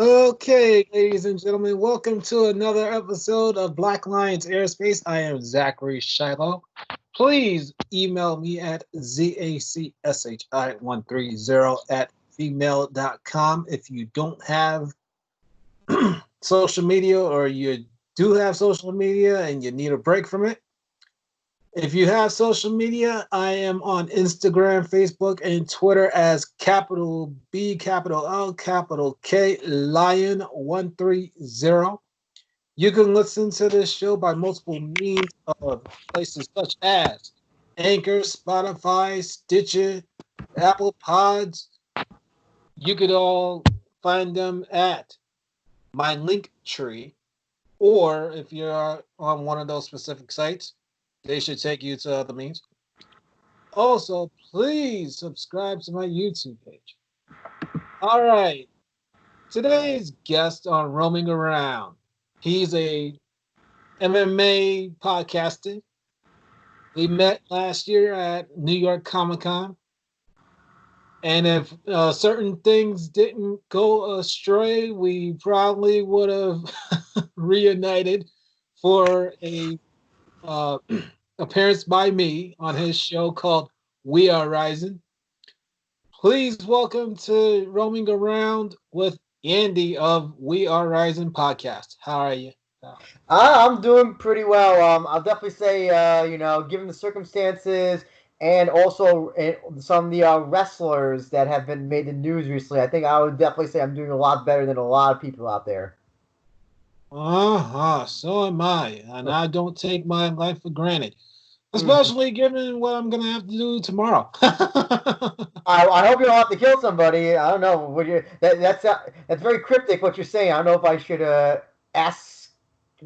Okay, ladies and gentlemen, welcome to another episode of Black Lions Airspace. I am Zachary Shiloh. Please email me at zacshi130 at gmail.com if you don't have social media or you do have social media and you need a break from it. If you have social media, I am on Instagram, Facebook, and Twitter as capital B, capital L, capital K, Lion130. You can listen to this show by multiple means of places such as Anchor, Spotify, Stitcher, Apple Pods. You could all find them at my link tree, or if you're on one of those specific sites, they should take you to other means. Also, please subscribe to my YouTube page. All right. Today's guest on Roaming Around. He's a MMA podcaster. We met last year at New York Comic Con. And if certain things didn't go astray, we probably would have reunited for a uh, appearance by me on his show called We Are Rising. Please welcome to Roaming Around with Andy of We Are Rising podcast. How are you? I'm doing pretty well. I'll definitely say, given the circumstances and also some of the wrestlers that have been made the news recently, I think I would definitely say I'm doing a lot better than a lot of people out there. So am I. And I don't take my life for granted, Mhm. especially given what I'm going to have to do tomorrow. I hope you don't have to kill somebody. I don't know. That's very cryptic what you're saying. I don't know if I should ask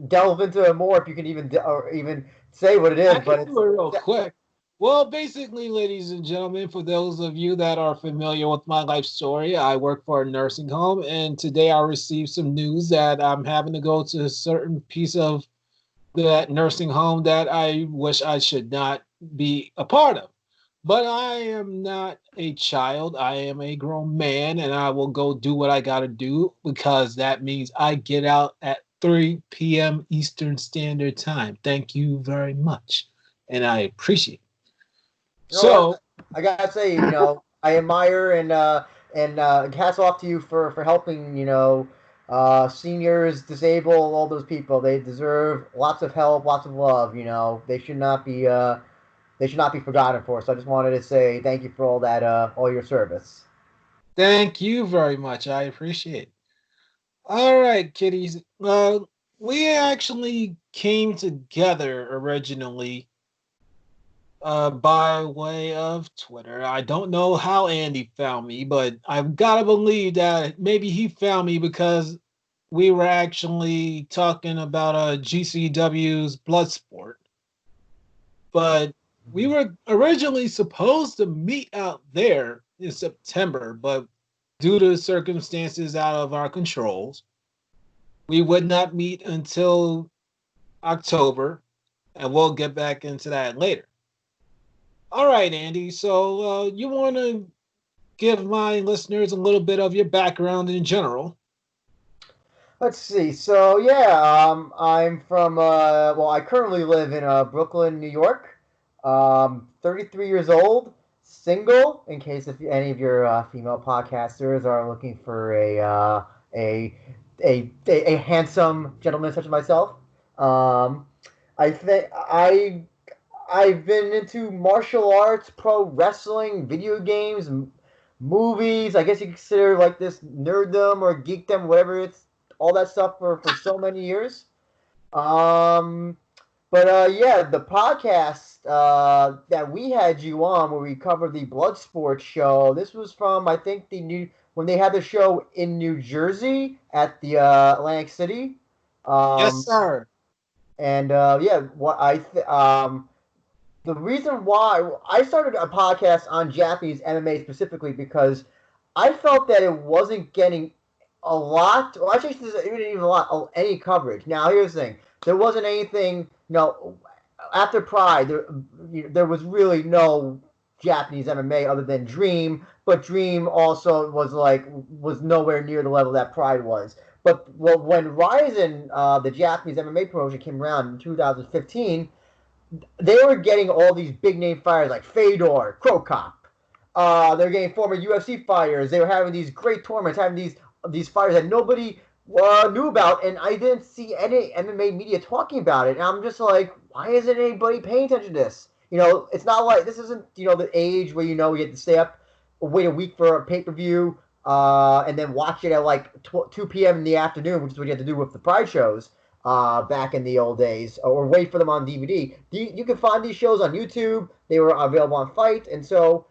delve into it more if you can or even say what it is, I but can it's do it real quick. Well, basically, ladies and gentlemen, for those of you that are familiar with my life story, I work for a nursing home, and today I received some news that I'm having to go to a certain piece of that nursing home that I wish I should not be a part of. But I am not a child. I am a grown man, and I will go do what I got to do because that means I get out at 3 p.m. Eastern Standard Time. Thank you very much, and I appreciate it. you know what So, I gotta say. I admire and hats off to you for helping. Seniors, disabled, all those people. They deserve lots of help, lots of love. They should not be forgotten for. So I just wanted to say thank you for all that, all your service. thank you very much. I appreciate it. All right, kiddies. We actually came together originally by way of Twitter. I don't know how Andy found me, but I've got to believe that maybe he found me because we were actually talking about GCW's Bloodsport. But we were originally supposed to meet out there in September, but due to circumstances out of our controls, we would not meet until October, and we'll get back into that later. All right, Andy. So you want to give my listeners a little bit of your background in general? Let's see. So yeah, I'm from well, I currently live in Brooklyn, New York. 33 years old, single. In case if any of your female podcasters are looking for a, a handsome gentleman such as myself. Um, I think I've been into martial arts, pro wrestling, video games, movies. I guess you consider like this nerddom or geekdom, whatever it's all that stuff for so many years. Um, but yeah, the podcast that we had you on, where we covered the Bloodsport show. This was from I think the new when they had the show in New Jersey at the Atlantic City. Yes, Um, sir. and yeah, the reason why I started a podcast on Japanese MMA specifically because I felt that it wasn't getting a lot. Well, actually, it wasn't even a lot of any coverage. Now, here's the thing: there wasn't anything. After Pride, there was really no. Japanese MMA other than Dream, but Dream also was nowhere near the level that Pride was. But when Rizin, the Japanese MMA promotion, came around in 2015, they were getting all these big name fighters like Fedor, Crow Cop. They're getting former UFC fighters. They were having these great tournaments, having these fighters that nobody knew about, and I didn't see any MMA media talking about it. And I'm just like, why isn't anybody paying attention to this? It's not like this isn't the age where we get to stay up, wait a week for a pay per view, and then watch it at like 2 p.m. in the afternoon, which is what you had to do with the Pride shows back in the old days, or wait for them on DVD. You can find these shows on YouTube. They were available on Fight, and so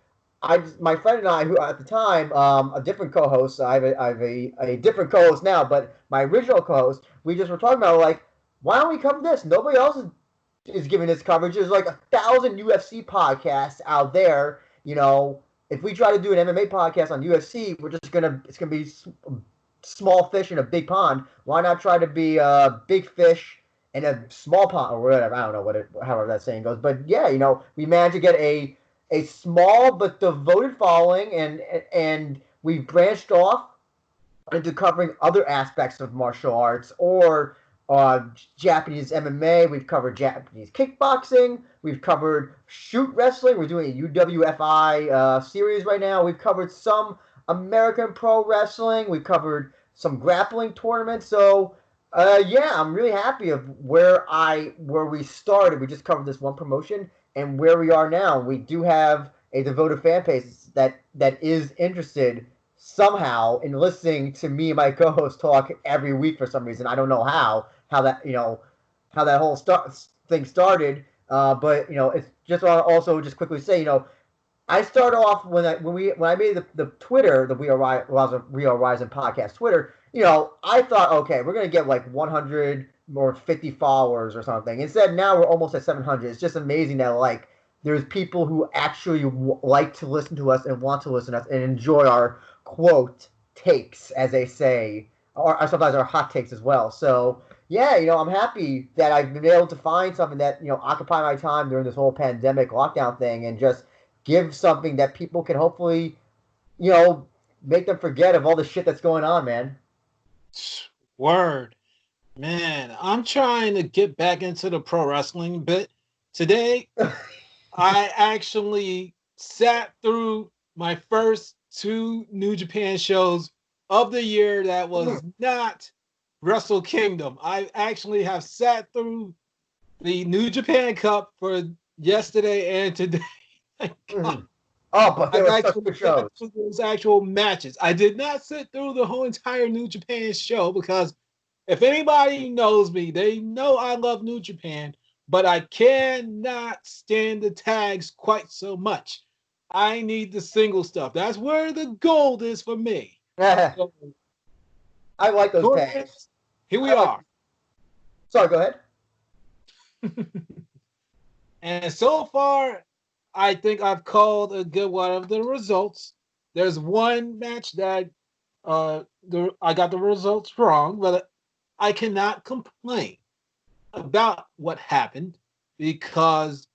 my friend and I, who at the time, a different co-host, I have a different co-host now, but my original co-host, we just were talking about like, why don't we cover this? Nobody else is giving this coverage. There's like 1,000 UFC podcasts out there. If we try to do an MMA podcast on UFC, it's gonna be small fish in a big pond. Why not try to be a big fish in a small pond or whatever? I don't know however that saying goes. But yeah, we managed to get a small but devoted following, and we've branched off into covering other aspects of martial arts or Japanese MMA. We've covered Japanese kickboxing. We've covered shoot wrestling. We're doing a UWFI series right now. We've covered some American pro wrestling. We've covered some grappling tournaments. So yeah, I'm really happy of where we started. We just covered this one promotion, and where we are now. We do have a devoted fan base that is interested somehow in listening to me and my co-host talk every week for some reason. I don't know how that whole thing started. But it's just also just quickly say, I started off when I made the Twitter, the Real Rizin podcast Twitter. I thought, okay, we're gonna get like 100 or 50 followers or something. Instead, now we're almost at 700. It's just amazing that like there's people who actually like to listen to us and want to listen to us and enjoy our quote takes, as they say, or sometimes our hot takes as well. So yeah, I'm happy that I've been able to find something that occupy my time during this whole pandemic lockdown thing, and just give something that people can hopefully, make them forget of all the shit that's going on, man. Word. Man, I'm trying to get back into the pro wrestling bit. Today, I actually sat through my first 2 New Japan shows of the year that was not Wrestle Kingdom. I actually have sat through the New Japan Cup for yesterday and today. Oh, but they were such good shows. Those actual matches. I did not sit through the whole entire New Japan show because if anybody knows me, they know I love New Japan, but I cannot stand the tags quite so much. I need the single stuff. That's where the gold is for me. So, I like those tags. Here we are. Sorry, go ahead. And so far, I think I've called a good one of the results. There's one match that I got the results wrong, but I cannot complain about what happened because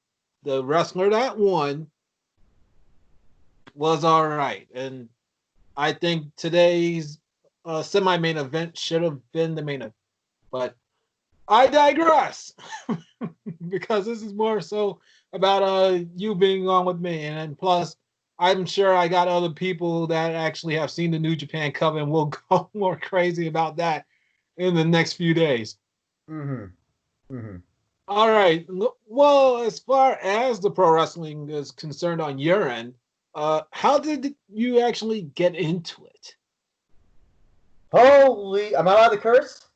the wrestler that won was all right. And I think today's semi-main event should have been the main event. But I digress because this is more so about you being on with me. And plus, I'm sure I got other people that actually have seen the New Japan Cup and will go more crazy about that in the next few days. All right. Well, as far as the pro wrestling is concerned on your end, how did you actually get into it? Holy, am I allowed to curse?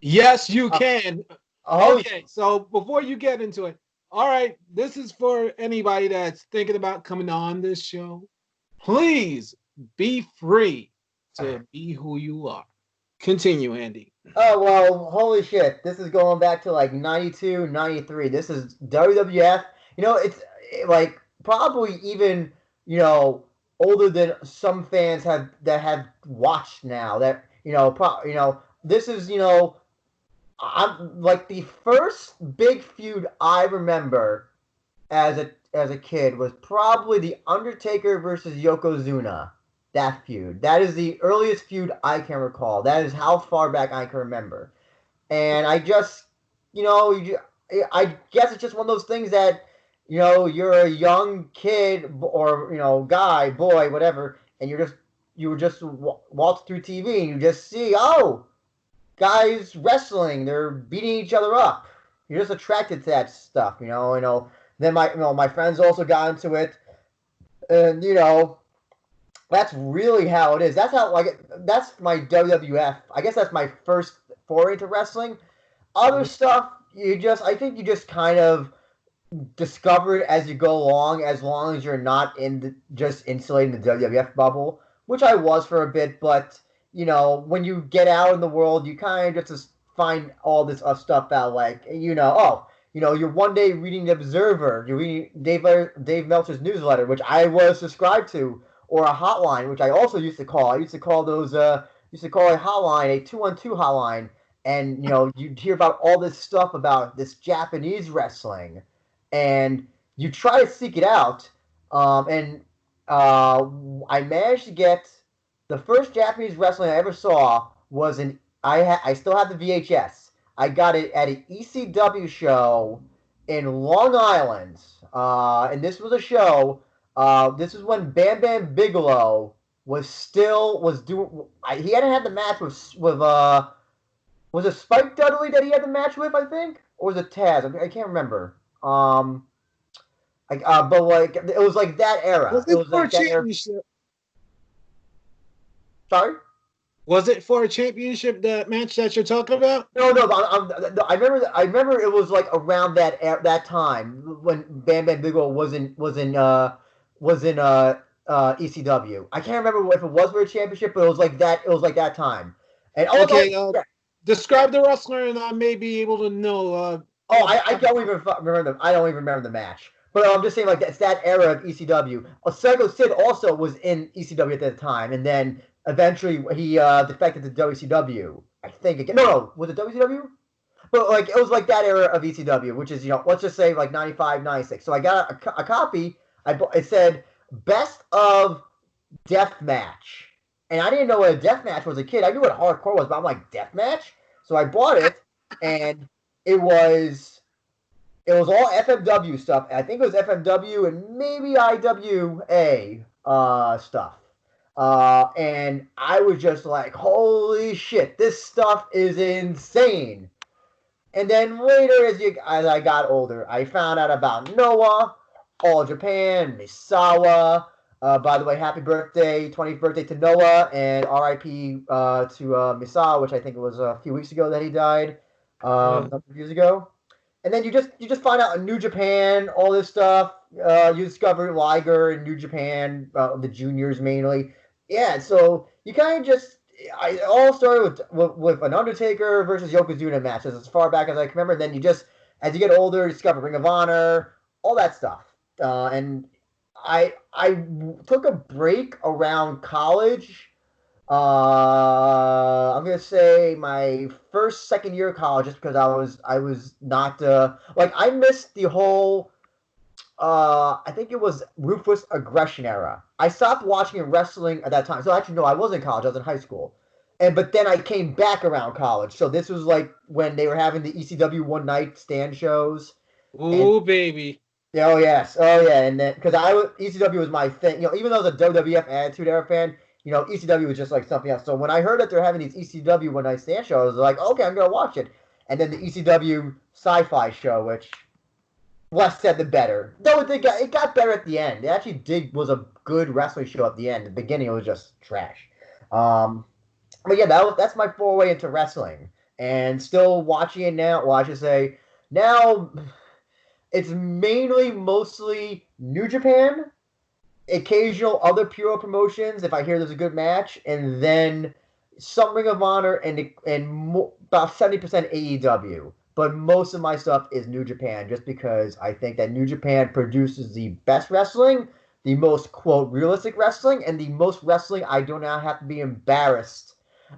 Yes, you can. Okay, so before you get into it, all right, this is for anybody that's thinking about coming on this show. Please be free to be who you are. Continue, Andy. Oh, well, holy shit. This is going back to like 92, 93. This is WWF. It's like probably even, older than some fans that have watched now. That, this is, I'm like the first big feud I remember as a kid was probably the Undertaker versus Yokozuna. That feud. That is the earliest feud I can recall. That is how far back I can remember. And I just, I guess it's just one of those things that, you're a young kid or guy, boy, whatever, and you were just walk through TV and you just see, oh, guys wrestling, they're beating each other up. You're just attracted to that stuff, Then my friends also got into it, and that's really how it is. That's my WWF. I guess that's my first foray into wrestling. Other stuff, I think you just kind of discover it as you go along, as long as you're not just insulating the WWF bubble, which I was for a bit. But when you get out in the world, you kind of just find all this stuff out. Like you're one day reading the Observer, you're reading Dave Meltzer's newsletter, which I was subscribed to, or a hotline, which I also used to call. I used to call those. Used to call a hotline a 212 hotline, and you hear about all this stuff about this Japanese wrestling, and you try to seek it out. And I managed to get the first Japanese wrestling I ever saw was in. I still have the VHS. I got it at an ECW show in Long Island, and this was a show. This is when Bam Bam Bigelow was doing. He hadn't had the match with was it Spike Dudley that he had the match with, I think, or was it Taz? I can't remember. But like it was like that era. Was It it was for a like that era. championship? Sorry. Was it for a championship, the match that you're talking about? No. I remember. I remember it was like around that time when Bam Bam Bigelow was in ECW. I can't remember if it was for a championship, but it was like that. It was like that time. And Okay, yeah. describe the wrestler, and I may be able to know. I don't even remember them. I don't even remember the match. But I'm just saying, like, it's that era of ECW. Psycho Sid also was in ECW at that time, and then eventually he defected to WCW. I think again. No, was it WCW? But like, it was like that era of ECW, which is let's just say like 95, 96. So I got a copy. It said best of death match, and I didn't know what a death match was as a kid. I knew what hardcore was, but I'm like death match. So I bought it, and it was all FMW stuff. I think it was FMW and maybe IWA stuff. And I was just like, holy shit, this stuff is insane. And then later, as I got older, I found out about Noah, All Japan, Misawa. By the way, happy birthday, 20th birthday to Noah, and RIP to Misawa, which I think it was a few weeks ago that he died, a number of years ago. And then you just find out in New Japan, all this stuff. You discover Liger in New Japan, the juniors mainly. Yeah, so you kind of it all started with an Undertaker versus Yokozuna match as far back as I can remember. And then as you get older, you discover Ring of Honor, all that stuff. And I took a break around college. I'm gonna say my second year of college, just because I was not like I missed the whole. I think it was Ruthless Aggression era. I stopped watching wrestling at that time. So actually, no, I was in college. I was in high school, but then I came back around college. So this was like when they were having the ECW one night stand shows. Oh baby. Oh yes, oh yeah, and then because ECW was my thing. Even though I was a WWF Attitude Era fan, ECW was just like something else. So when I heard that they're having these ECW one night stand shows, I was like, okay, I'm gonna watch it. And then the ECW Sci-Fi show, which less said the better. Though it got better at the end. It actually was a good wrestling show at the end. At the beginning, it was just trash. But yeah, that's my foray into wrestling, and still watching it now. Well, I should say now. It's mostly New Japan, occasional other Puro promotions if I hear there's a good match, and then some Ring of Honor and about 70% AEW. But most of my stuff is New Japan, just because I think that New Japan produces the best wrestling, the most quote realistic wrestling, and the most wrestling I do not have to be embarrassed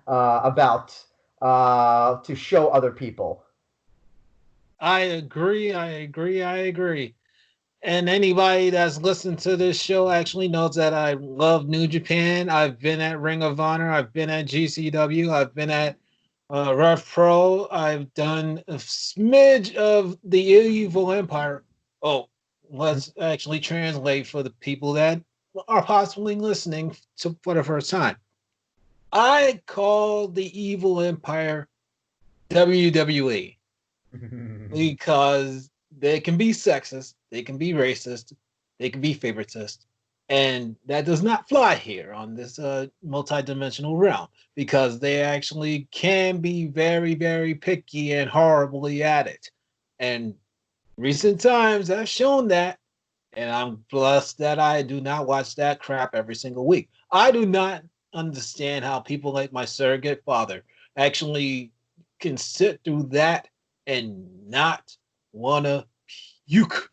about to show other people. I agree. And anybody that's listened to this show actually knows that I love New Japan. I've been at Ring of Honor. I've been at GCW. I've been at Rev Pro. I've done a smidge of the Evil Empire. Oh, let's actually translate for the people that are possibly listening for the first time. I call the Evil Empire WWE because they can be sexist, they can be racist, they can be favoritist, and that does not fly here on this multi-dimensional realm because they actually can be very, very picky and horribly at it. And recent times have shown that, and I'm blessed that I do not watch that crap every single week. I do not understand how people like my surrogate father actually can sit through that and not wanna puke.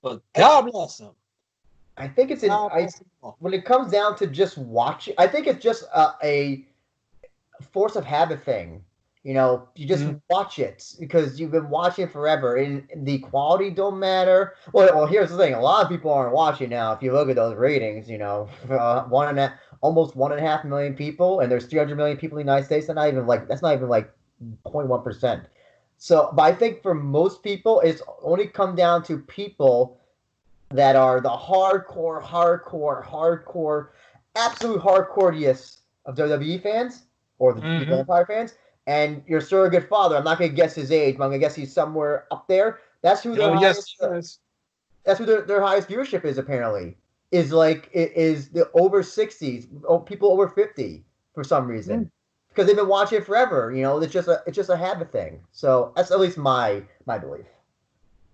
But God bless him. I think it's God bless him all. when it comes down to just watching. I think it's just a force of habit thing. You know, you just Mhm. watch it because you've been watching it forever, and the quality don't matter. Well, here's the thing: a lot of people aren't watching now. If you look at those ratings, you know, almost 1.5 million people, and there's 300 million people in the United States. That's not even like 0.1%. So, but I think for most people, it's only come down to people that are the hardcore, absolute hardcore of WWE fans or the Evil Mhm. Empire fans, and your surrogate father. I'm not going to guess his age, but I'm going to guess he's somewhere up there. That's who Oh their yes, highest. yes. That's who their highest viewership is apparently. Is like it is the over 60s, people over 50 for some Mhm. reason because they've been watching it forever. You know, it's just a habit thing. So that's at least my belief.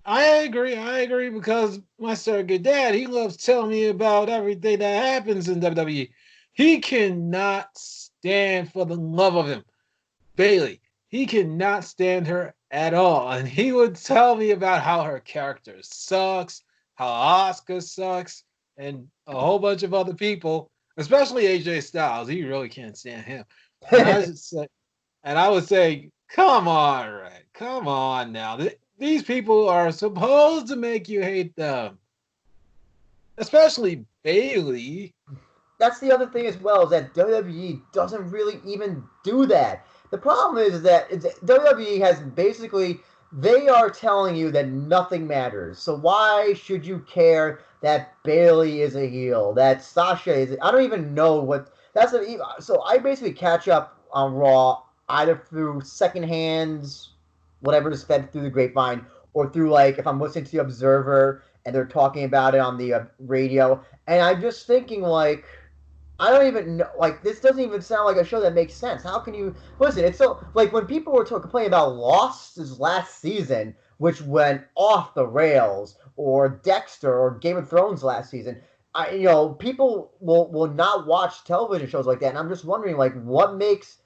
I agree. I agree because my surrogate dad, he loves telling me about everything that happens in WWE. He cannot stand for the love of him Bailey. He cannot stand her at all. And he would tell me about how her character sucks, how Oscar sucks, and a whole bunch of other people, especially AJ Styles. He really can't stand him. And I should say, and I would say, come on, Red. Come on now. These people are supposed to make you hate them, especially Bailey. That's the other thing as well is that WWE doesn't really even do that. The problem is that WWE has basically they are telling you that nothing matters. So why should you care that Bailey is a heel? That Sasha is? I don't even know what that's. So I basically catch up on Raw either through secondhand, whatever is fed through the grapevine, or through like if I'm listening to the Observer and they're talking about it on the radio, and I'm just thinking like I don't even know. Like, this doesn't even sound like a show that makes sense. How can you listen? It's so like when people were complaining about Lost's last season, which went off the rails, or Dexter, or Game of Thrones last season. People will not watch television shows like that, and I'm just wondering, like, what makes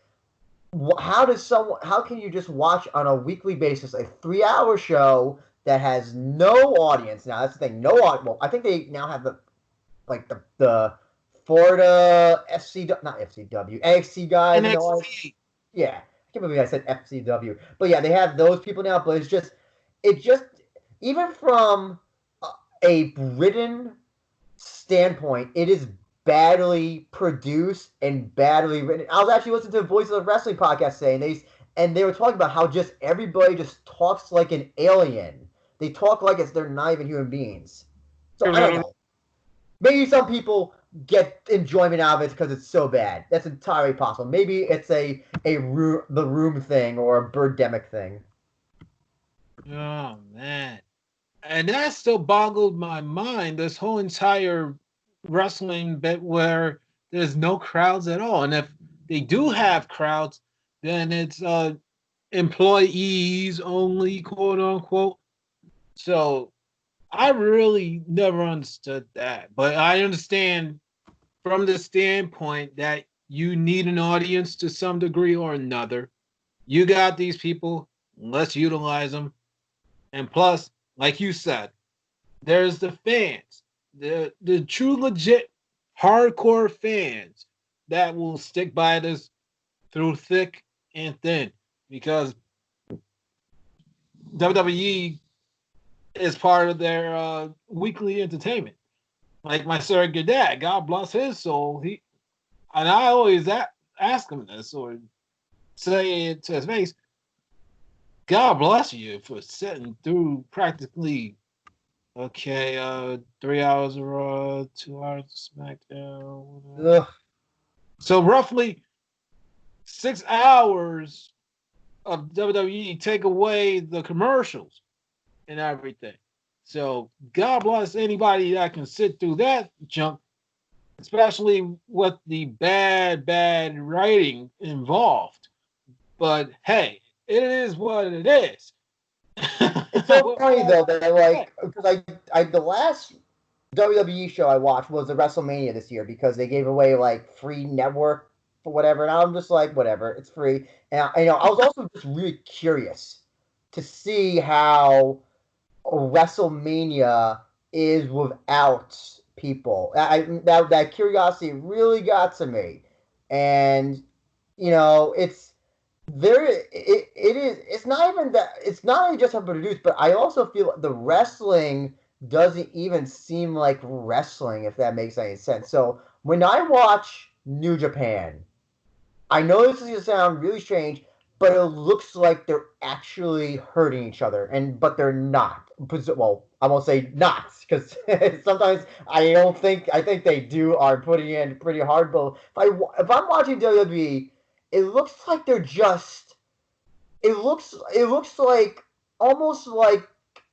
how can you just watch on a weekly basis a 3 hour show that has no audience? Now that's the thing, no audience. Well, I think they now have the Florida FC, not FCW, AXC guys and all. NXT. Yeah, I can't believe I said FCW, but yeah, they have those people now. But it just even from a written standpoint, it is badly produced and badly written. I was actually listening to the Voices of Wrestling podcast today, and they were talking about how just everybody just talks like an alien. They talk like they're not even human beings. So I don't know. Maybe some people get enjoyment out of it because it's so bad. That's entirely possible. Maybe it's the room thing or a birdemic thing. Oh man. And that still boggled my mind. This whole entire wrestling bit where there's no crowds at all. And if they do have crowds, then it's employees only, quote unquote. So I really never understood that. But I understand from the standpoint that you need an audience to some degree or another. You got these people, let's utilize them. And plus, like you said, there's the fans, the true legit hardcore fans that will stick by this through thick and thin because WWE is part of their weekly entertainment. Like my surrogate dad, God bless his soul. And I always ask him this or say it to his face. God bless you for sitting through practically 3 hours of Raw, 2 hours of SmackDown. Ugh. So roughly 6 hours of WWE take away the commercials and everything. So God bless anybody that can sit through that junk, especially with the bad writing involved. But hey, it is what it is. It's so funny though that like because I the last WWE show I watched was the WrestleMania this year because they gave away like free network for whatever, and I'm just like whatever, it's free. And I was also just really curious to see how WrestleMania is without people. That curiosity really got to me, and it's there. It is. It's not even that. It's not only just how produced, but I also feel the wrestling doesn't even seem like wrestling, if that makes any sense. So when I watch New Japan, I know this is gonna sound really strange, but it looks like they're actually hurting each other, but they're not. Well, I won't say not because sometimes I think they are putting in pretty hard. But if I'm watching WWE, it looks like they're just. It looks like almost like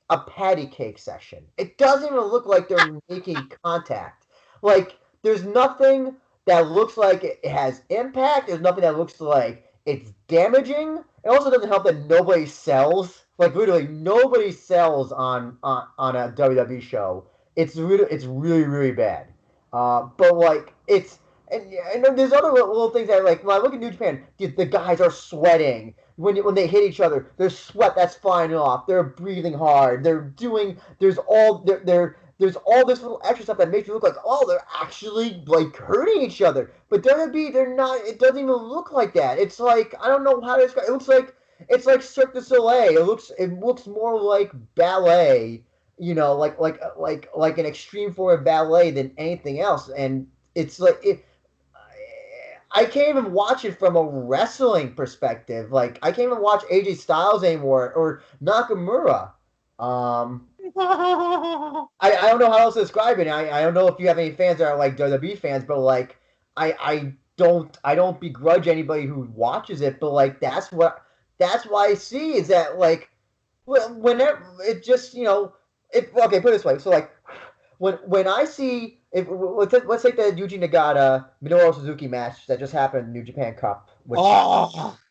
a patty cake session. It doesn't even look like they're making contact. Like there's nothing that looks like it has impact. There's nothing that looks like it's damaging. It also doesn't help that nobody sells. Like literally nobody sells on a WWE show. It's really bad. But like and there's other little things that like when I look at New Japan, the guys are sweating when they hit each other. There's sweat that's flying off. They're breathing hard. They're doing. There's all this little extra stuff that makes you look like they're actually like hurting each other. But WWE, they're not. It doesn't even look like that. It's like I don't know how to describe. It looks like it's like Cirque du Soleil. It looks more like ballet. Like an extreme form of ballet than anything else. And it's like I can't even watch it from a wrestling perspective. Like I can't even watch AJ Styles anymore or Nakamura. Um, I don't know how else to describe it. I don't know if you have any fans that are like WWE fans, but like I don't begrudge anybody who watches it, but like that's why I see is that like whenever it just okay, put it this way. So like when I see if let's take the Yuji Nagata Minoru Suzuki match that just happened in the New Japan Cup, which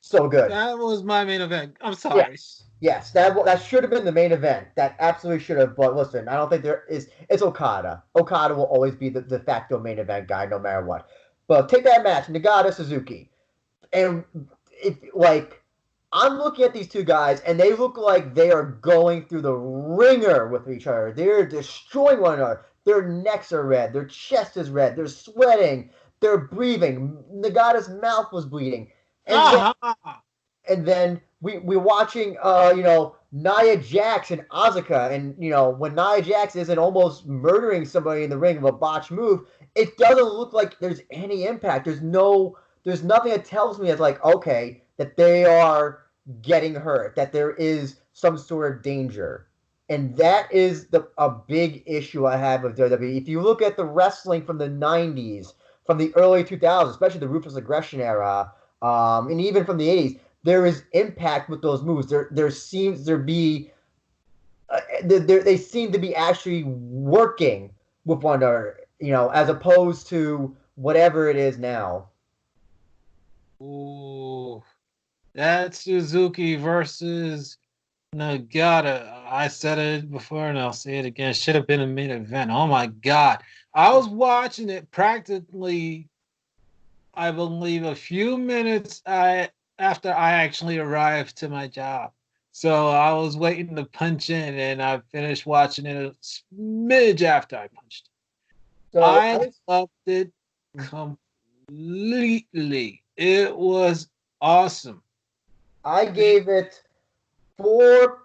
so good. that was my main event. I'm sorry. Yes, that should have been the main event. That absolutely should have. But listen, I don't think there is. It's Okada. Okada will always be the de facto main event guy, no matter what. But take that match, Nagata Suzuki, and if like I'm looking at these two guys, and they look like they are going through the ringer with each other. They're destroying one another. Their necks are red. Their chest is red. They're sweating. They're breathing. Nagata's mouth was bleeding, and then Ah, we're watching Nia Jax and Asuka, and when Nia Jax isn't almost murdering somebody in the ring with a botch move, it doesn't look like there's any impact. There's nothing that tells me it's like okay that they are getting hurt, that there is some sort of danger. And that is a big issue I have with WWE. If you look at the wrestling from the 90s, from the early 2000s, especially the Ruthless Aggression era, and even from the 80s, there is impact with those moves. There seems to be they seem to be actually working with one another, as opposed to whatever it is now. ooh, that Suzuki versus Nagata. I said it before and I'll say it again. Should have been a main event. Oh my god. I was watching it practically, I believe, a few minutes after I actually arrived to my job. So I was waiting to punch in and I finished watching it a smidge after I punched. So I loved it completely. It was awesome. I gave it 4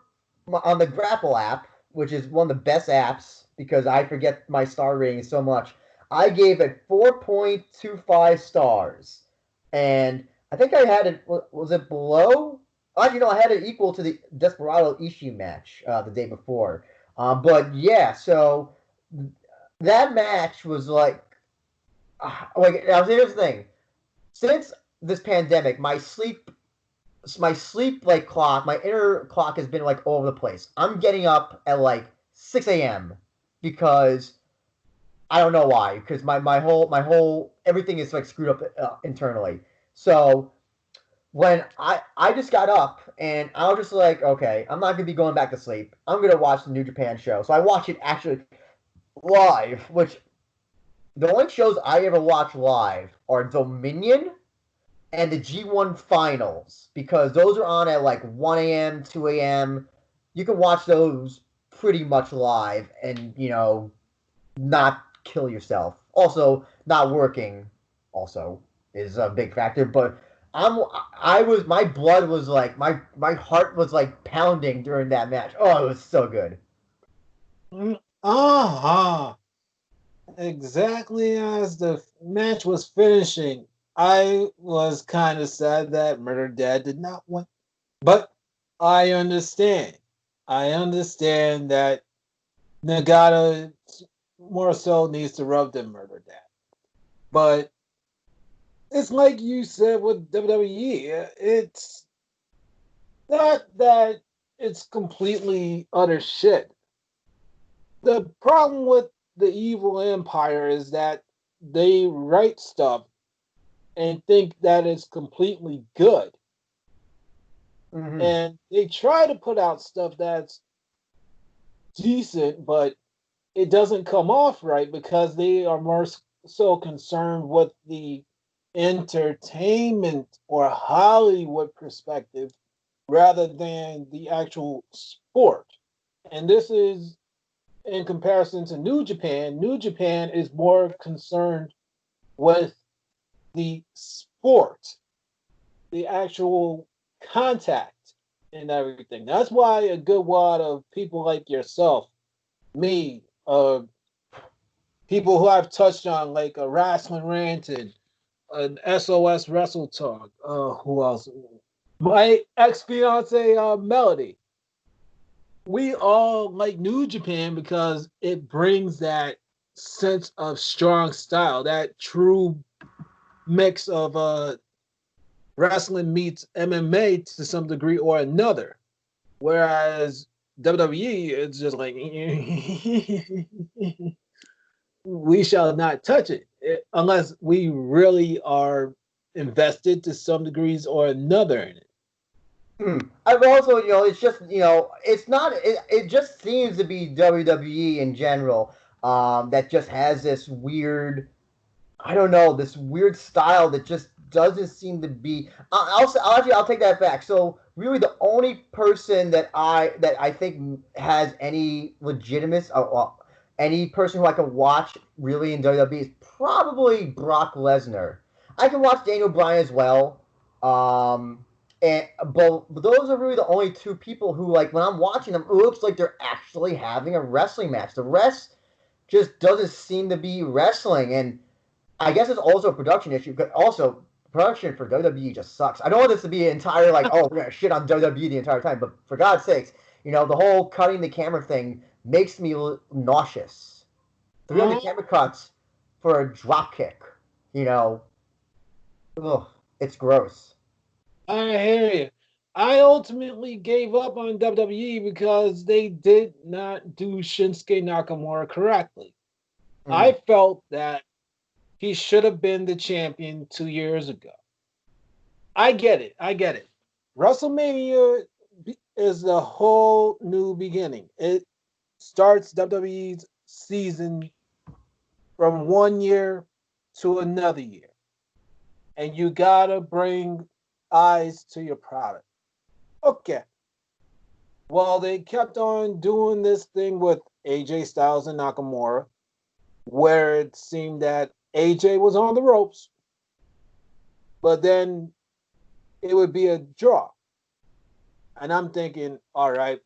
on the Grapple app. which is one of the best apps because I forget my star rating so much. I gave it 4.25 stars, and I think I had it. Was it below? Actually, no, I had it equal to the Desperado Ishii match the day before. But yeah, so that match was like now here's the thing. Since this pandemic, my sleep like clock, my inner clock has been like all over the place. I'm getting up at like 6 a.m. because I don't know why. Because my whole everything is like screwed up internally. So when I just got up and I was just like, okay, I'm not gonna be going back to sleep. I'm gonna watch the New Japan show. So I watch it actually live, which the only shows I ever watch live are Dominion and the G1 finals because those are on at like 1 a.m., 2 a.m. You can watch those pretty much live and, not kill yourself. Also, not working also is a big factor, but my blood was like my heart was like pounding during that match. Oh, it was so good. Uh-huh. Exactly as the match was finishing, I was kind of sad that Murder Dad did not win. But I understand. I understand that Nagata more so needs to rub the Murder Dad. But it's like you said with WWE. It's not that it's completely utter shit. The problem with the evil empire is that they write stuff and think that it's completely good. Hmm. And they try to put out stuff that's decent, but it doesn't come off right because they are more so concerned with the entertainment or Hollywood perspective rather than the actual sport. And this is in comparison to New Japan. New Japan is more concerned with the sport, the actual contact and everything. That's why a good lot of people like yourself, me, people who I've touched on, like a Wrestling Rant and an SOS Wrestle Talk. Who else? My ex fiance, Melody. We all like New Japan because it brings that sense of strong style, that true mix of wrestling meets MMA to some degree or another. Whereas WWE, it's just like we shall not touch it unless we really are invested to some degrees or another in it. I've also, it's just, it's not, it just seems to be WWE in general that just has this weird, I don't know, this weird style that just doesn't seem to be. I'll take that back. So really, the only person that I think has any legitimate, any person who I can watch really in WWE is probably Brock Lesnar. I can watch Daniel Bryan as well. Um, but those are really the only two people who, like, when I'm watching them, it looks like they're actually having a wrestling match. The rest just doesn't seem to be wrestling, and I guess it's also a production issue, but also production for WWE just sucks. I don't want this to be an entire like, oh, we're gonna shit on WWE the entire time, but for God's sakes, the whole cutting the camera thing makes me nauseous. 300 Uh, camera cuts for a drop kick, you know, ugh, it's gross. I hear you. I ultimately gave up on WWE because they did not do Shinsuke Nakamura correctly. I Mm-hmm. felt that he should have been the champion 2 years ago. I get it. I get it. WrestleMania is a whole new beginning. It starts WWE's season from 1 year to another year. And you gotta bring eyes to your product. Okay. Well, they kept on doing this thing with AJ Styles and Nakamura, where it seemed that AJ was on the ropes, but then it would be a draw. And I'm thinking, all right,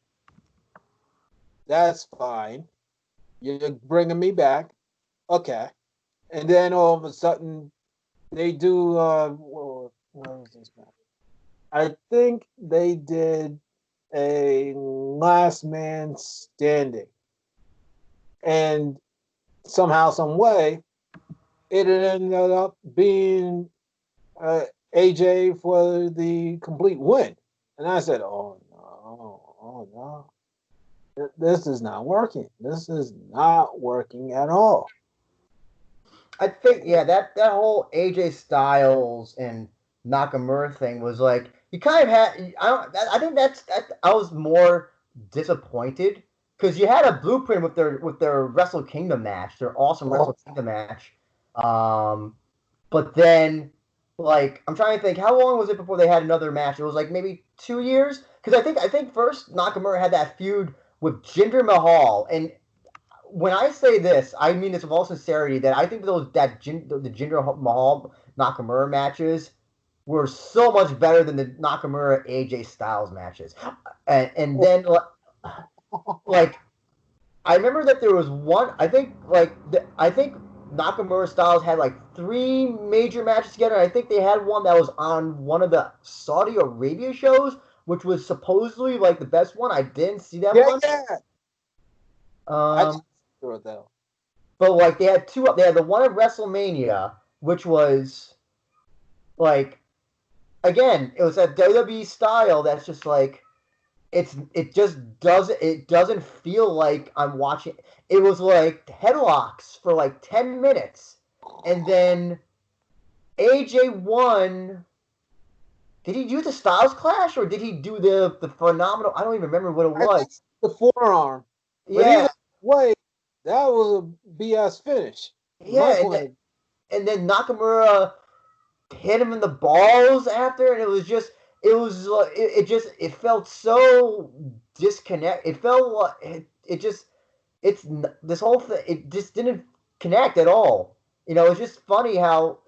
That's fine. You're bringing me back. Okay. And then all of a sudden they do. What was this match? I think they did a last man standing, and somehow, some way, it ended up being uh, AJ for the complete win. And I said, "Oh no, oh no, this is not working. This is not working at all." I think yeah, that whole AJ Styles and Nakamura thing was like you kind of had. I think that I was more disappointed because you had a blueprint with their Wrestle Kingdom match, their awesome Oh, Wrestle Kingdom match. Um, but then like I'm trying to think how long was it before they had another match? It was like maybe 2 years because I think first Nakamura had that feud with Jinder Mahal and when I say this, I mean this with all sincerity. That I think the Jinder Mahal Nakamura matches were so much better than the Nakamura AJ Styles matches. And then like I remember that there was one. I think Nakamura Styles had like three major matches together. I think they had one that was on one of the Saudi Arabia shows, which was supposedly like the best one. I didn't see that yeah, one. yeah. I Um, just sure though. But like they had two. They had the one at WrestleMania, which was like again, it was a WWE style. That's just like it doesn't feel like I'm watching. It was like headlocks for like 10 minutes, and then AJ won. Did he do the Styles Clash or did he do the phenomenal? I don't even remember what it I think was. the forearm, but Yeah, either way, that was a BS finish from my yeah, point of view. and then Nakamura hit him in the balls after, and it felt so disconnect. It felt like it just it's this whole thing. It just didn't connect at all. It's just funny how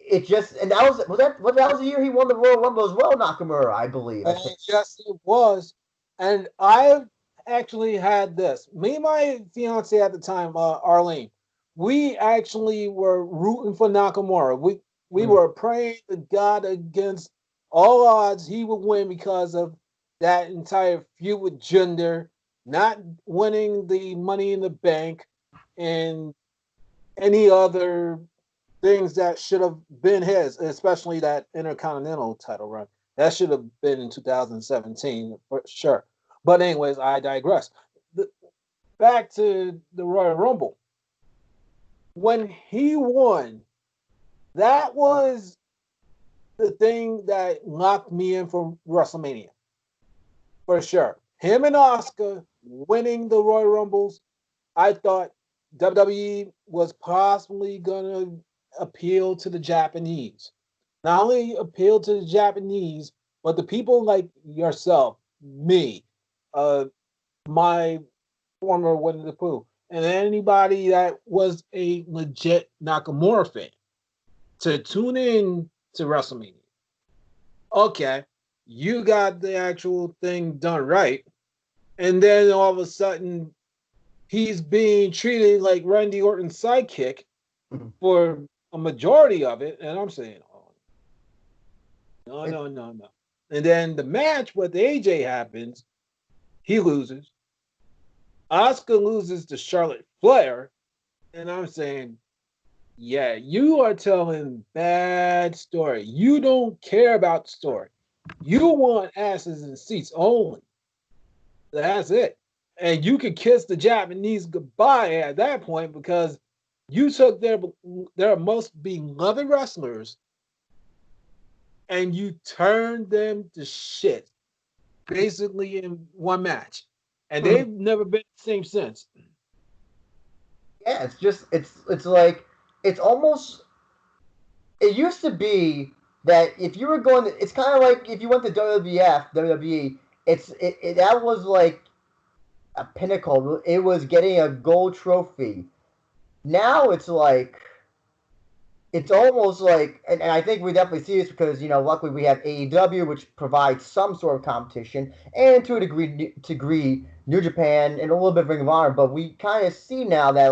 it just and that was the year he won the Royal Rumble as well. Nakamura, I believe. I And think. yes, it was. And I actually had this. Me and my fiance at the time, Arlene, we actually were rooting for Nakamura. We Mm. were praying to God against all odds he would win because of that entire feud with Jinder, not winning the Money in the Bank, and any other things that should have been his, especially that Intercontinental title run. That should have been in 2017 for sure. But anyways, I digress. The, Back to the Royal Rumble. When he won, that was the thing that locked me in for WrestleMania for sure. Him and Oscar winning the Royal Rumbles, I thought WWE was possibly gonna appeal to the Japanese. Not only appeal to the Japanese, but the people like yourself, me, uh, my former Winnie the Pooh, and anybody that was a legit Nakamura fan to tune in to WrestleMania. Okay, you got the actual thing done right, and then all of a sudden he's being treated like Randy Orton's sidekick Mhm. for a majority of it, and I'm saying, oh no, It, no, no, no. And then the match with AJ happens, he loses. Oscar loses to Charlotte Flair, and I'm saying, yeah, you are telling bad story. You don't care about the story. You want asses and seats only. That's it. And you could kiss the Japanese goodbye at that point because you took their most beloved wrestlers and you turned them to shit basically in one match. And they've never been the same since. yeah, it's like it's almost it used to be that if you were going to, it's kind of like if you went to WWF, WWE, that was like a pinnacle. It was getting a gold trophy. Now it's almost like, and I think we definitely see this because luckily we have AEW, which provides some sort of competition, and to a degree New Japan and a little bit of Ring of Honor. But we kind of see now that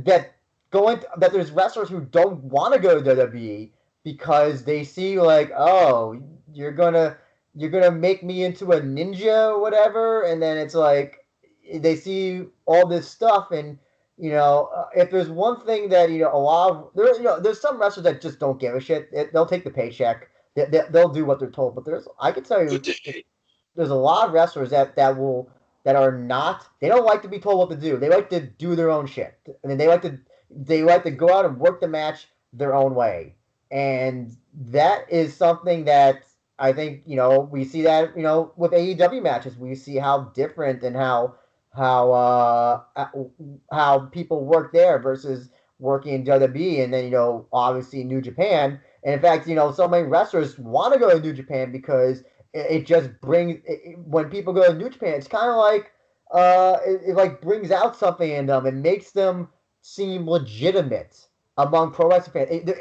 that that there's wrestlers who don't want to go to WWE because they see like, oh, you're gonna you're gonna make me into a ninja or whatever, and then it's like they see all this stuff, and if there's one thing that a lot of there's some wrestlers that just don't give a shit. They'll take the paycheck. They'll do what they're told. But I can tell you, there's a lot of wrestlers that are not, they don't like to be told what to do. They like to do their own shit. I mean, they like to go out and work the match their own way. And that is something that I think, we see that, with AEW matches. We see how different and how people work there versus working in WWE, and then obviously New Japan. And in fact, so many wrestlers want to go to New Japan because it just brings when people go to New Japan, it's kind of like it like brings out something in them and makes them seem legitimate among pro wrestling fans.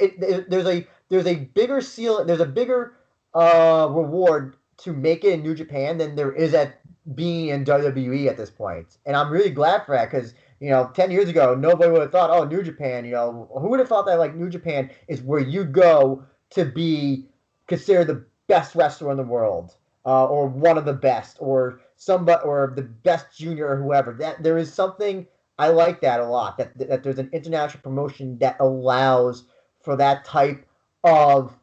There's a bigger seal, there's a bigger reward to make it in New Japan than there is at being in WWE at this point. And I'm really glad for that because 10 years ago, nobody would have thought, oh, New Japan, who would have thought that like New Japan is where you go to be considered the best wrestler in the world, or one of the best, or somebody, or the best junior, or whoever. That there is something I like that a lot. That there's an international promotion that allows for that type of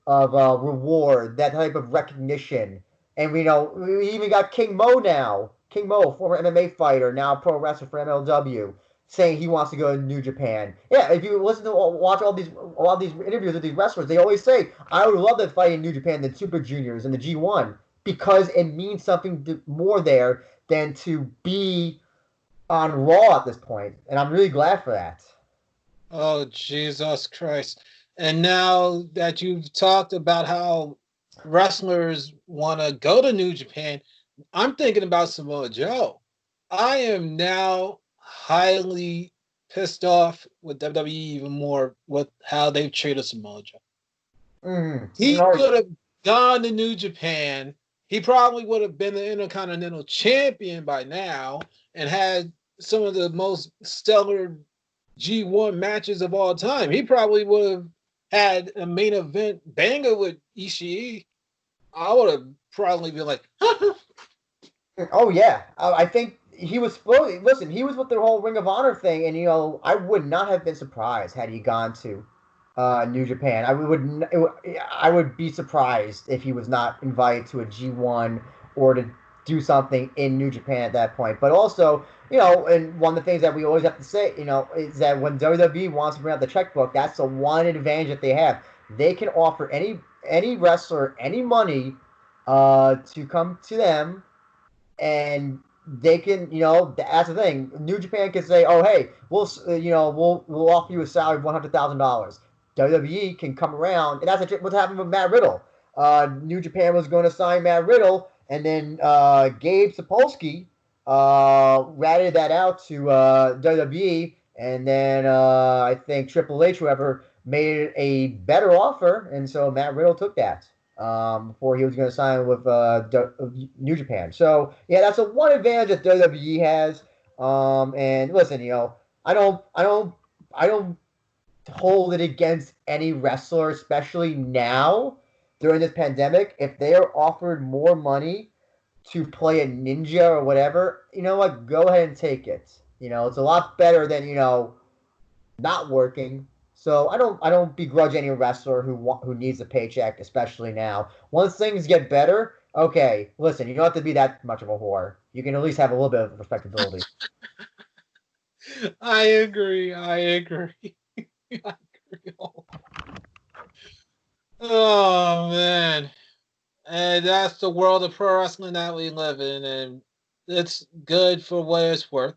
reward, that type of recognition. And we even got King Mo now. King Mo, former MMA fighter, now pro wrestler for MLW, saying he wants to go to New Japan. Yeah, if you listen to watch all these interviews with these wrestlers, they always say, "I would love to fight in New Japan than Super Juniors and the G1 because it means something more there than to be on Raw at this point." And I'm really glad for that. Oh, Jesus Christ. And now that you've talked about how wrestlers want to go to New Japan, I'm thinking about Samoa Joe. I am now highly pissed off with WWE even more with how they've treated Samoa Joe. He No, could have gone to New Japan. He probably would have been the Intercontinental Champion by now and had some of the most stellar G1 matches of all time. He probably would have had a main event banger with Ishii. I would have probably been like, Oh yeah, I think he was. Listen, he was with the whole Ring of Honor thing, and I would not have been surprised had he gone to New Japan. I would be surprised if he was not invited to a G1 or to do something in New Japan at that point. But also, and one of the things that we always have to say, is that when WWE wants to bring out the checkbook, that's the one advantage that they have. They can offer any wrestler any money to come to them, and they can, that's the thing. New Japan can say, "Oh, hey, we'll offer you a salary of $100,000." WWE can come around, and that's what's happened with Matt Riddle. New Japan was going to sign Matt Riddle, and then Gabe Sapolsky ratted that out to WWE, and then I think Triple H, whoever, made it a better offer, and so Matt Riddle took that before he was going to sign with New Japan. So yeah, that's the one advantage that WWE has. And listen, I don't hold it against any wrestler, especially now during this pandemic. If they are offered more money to play a ninja or whatever, you know what? Go ahead and take it. It's a lot better than not working. So I don't begrudge any wrestler who needs a paycheck, especially now. Once things get better, okay, listen, you don't have to be that much of a whore. You can at least have a little bit of respectability. I agree. I agree. I agree. Oh, man. And that's the world of pro wrestling that we live in, and it's good for what it's worth.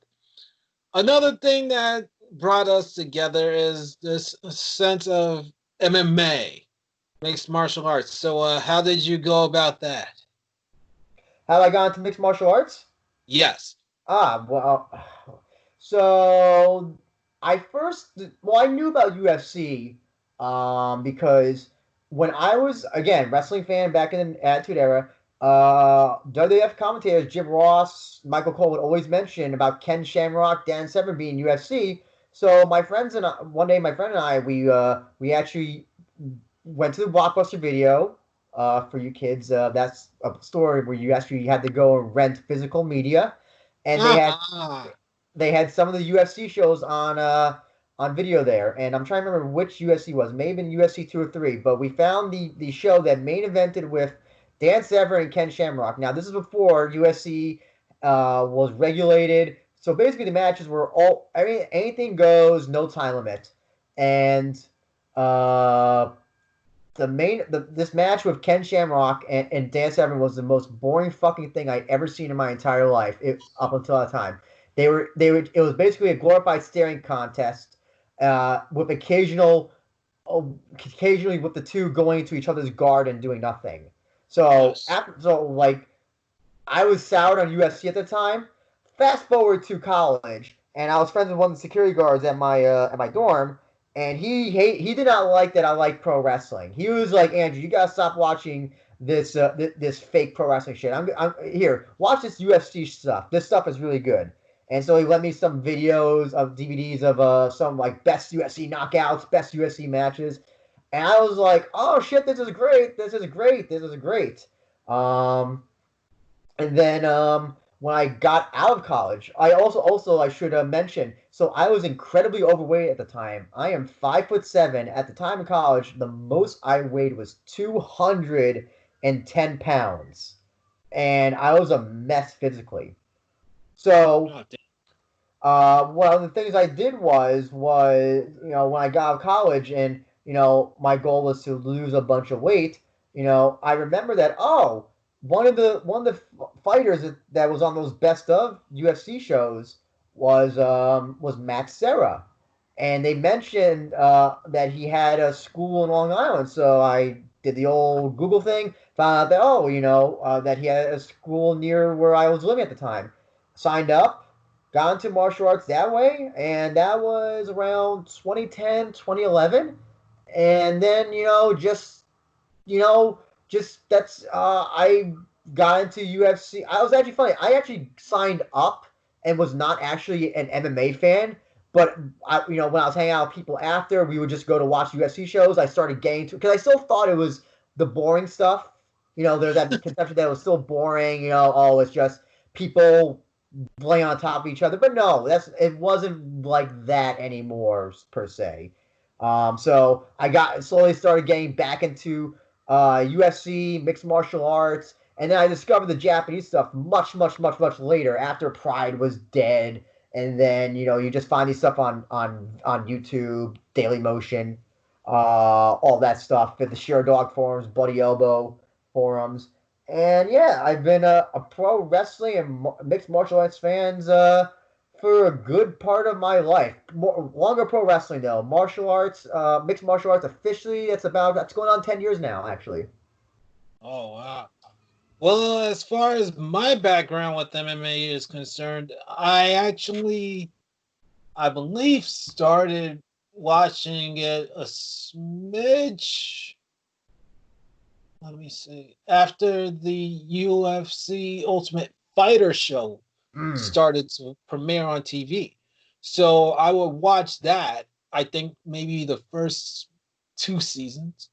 Another thing that brought us together is this sense of MMA, mixed martial arts. So, how did you go about that? Have I gone to mixed martial arts? Yes. Well, so I knew about UFC because when I was, again, wrestling fan back in the Attitude Era, WWF commentators Jim Ross, Michael Cole would always mention about Ken Shamrock, Dan Severn being UFC. So my friends and I, one day my friend and I, we actually went to the Blockbuster Video. For you kids, that's a store where you actually had to go and rent physical media, and Ah, they had some of the UFC shows on video there, and I'm trying to remember which UFC was. Maybe UFC 2 or 3, but we found the show that main evented with Dan Severn and Ken Shamrock. Now this is before UFC was regulated, so basically the matches were all, I mean, anything goes, no time limit, and uh, this match with Ken Shamrock and Dan Severn was the most boring fucking thing I'd ever seen in my entire life up until that time. They were it was basically a glorified staring contest with occasionally with the two going into each other's guard and doing nothing. yes. Like I was soured on UFC at the time. Fast forward to college, and I was friends with one of the security guards at my dorm, and he did not like that I like pro wrestling. He was like, Andrew, you gotta stop watching this fake pro wrestling shit. I'm here. Watch this UFC stuff. This stuff is really good. And so he lent me some videos of DVDs of some like best UFC knockouts, best UFC matches, and I was like, oh shit, this is great. This is great. This is great. Um, and then when I got out of college, I should mention. So I was incredibly overweight at the time. I am 5'7". At the time in college, the most I weighed was 210 pounds, and I was a mess physically. So Oh, damn. one of the things I did was when I got out of college and my goal was to lose a bunch of weight. I remember that one of the fighters that was on those best of UFC shows was Max Serra, and they mentioned that he had a school in Long Island. So I did the old Google thing, found out that that he had a school near where I was living at the time. Signed up, got into martial arts that way, and that was around 2010, 2011. And then you know just that's I got into UFC. I was actually funny, I actually signed up and was not actually an MMA fan, but when I was hanging out with people after, we would just go to watch UFC shows. I started getting to, because I still thought it was the boring stuff. There's that conception that it was still boring. Oh, it's just people laying on top of each other. But no, it wasn't like that anymore per se. So I got slowly started getting back into UFC, mixed martial arts, and then I discovered the Japanese stuff much, much, much, much later after Pride was dead. And then you just find these stuff on YouTube, Daily Motion, all that stuff at the Sheer Dog forums, Bloody Elbow forums. And yeah, I've been a pro wrestling and mixed martial arts fans for a good part of my life. Longer pro wrestling though. Martial arts, mixed martial arts officially. That's going on 10 years now actually. Oh, wow. Well, as far as my background with MMA is concerned, I believe, started watching it a smidge. Let me see. After the UFC Ultimate Fighter show Mm. started to premiere on TV. So I would watch that. I think maybe the first 2 seasons,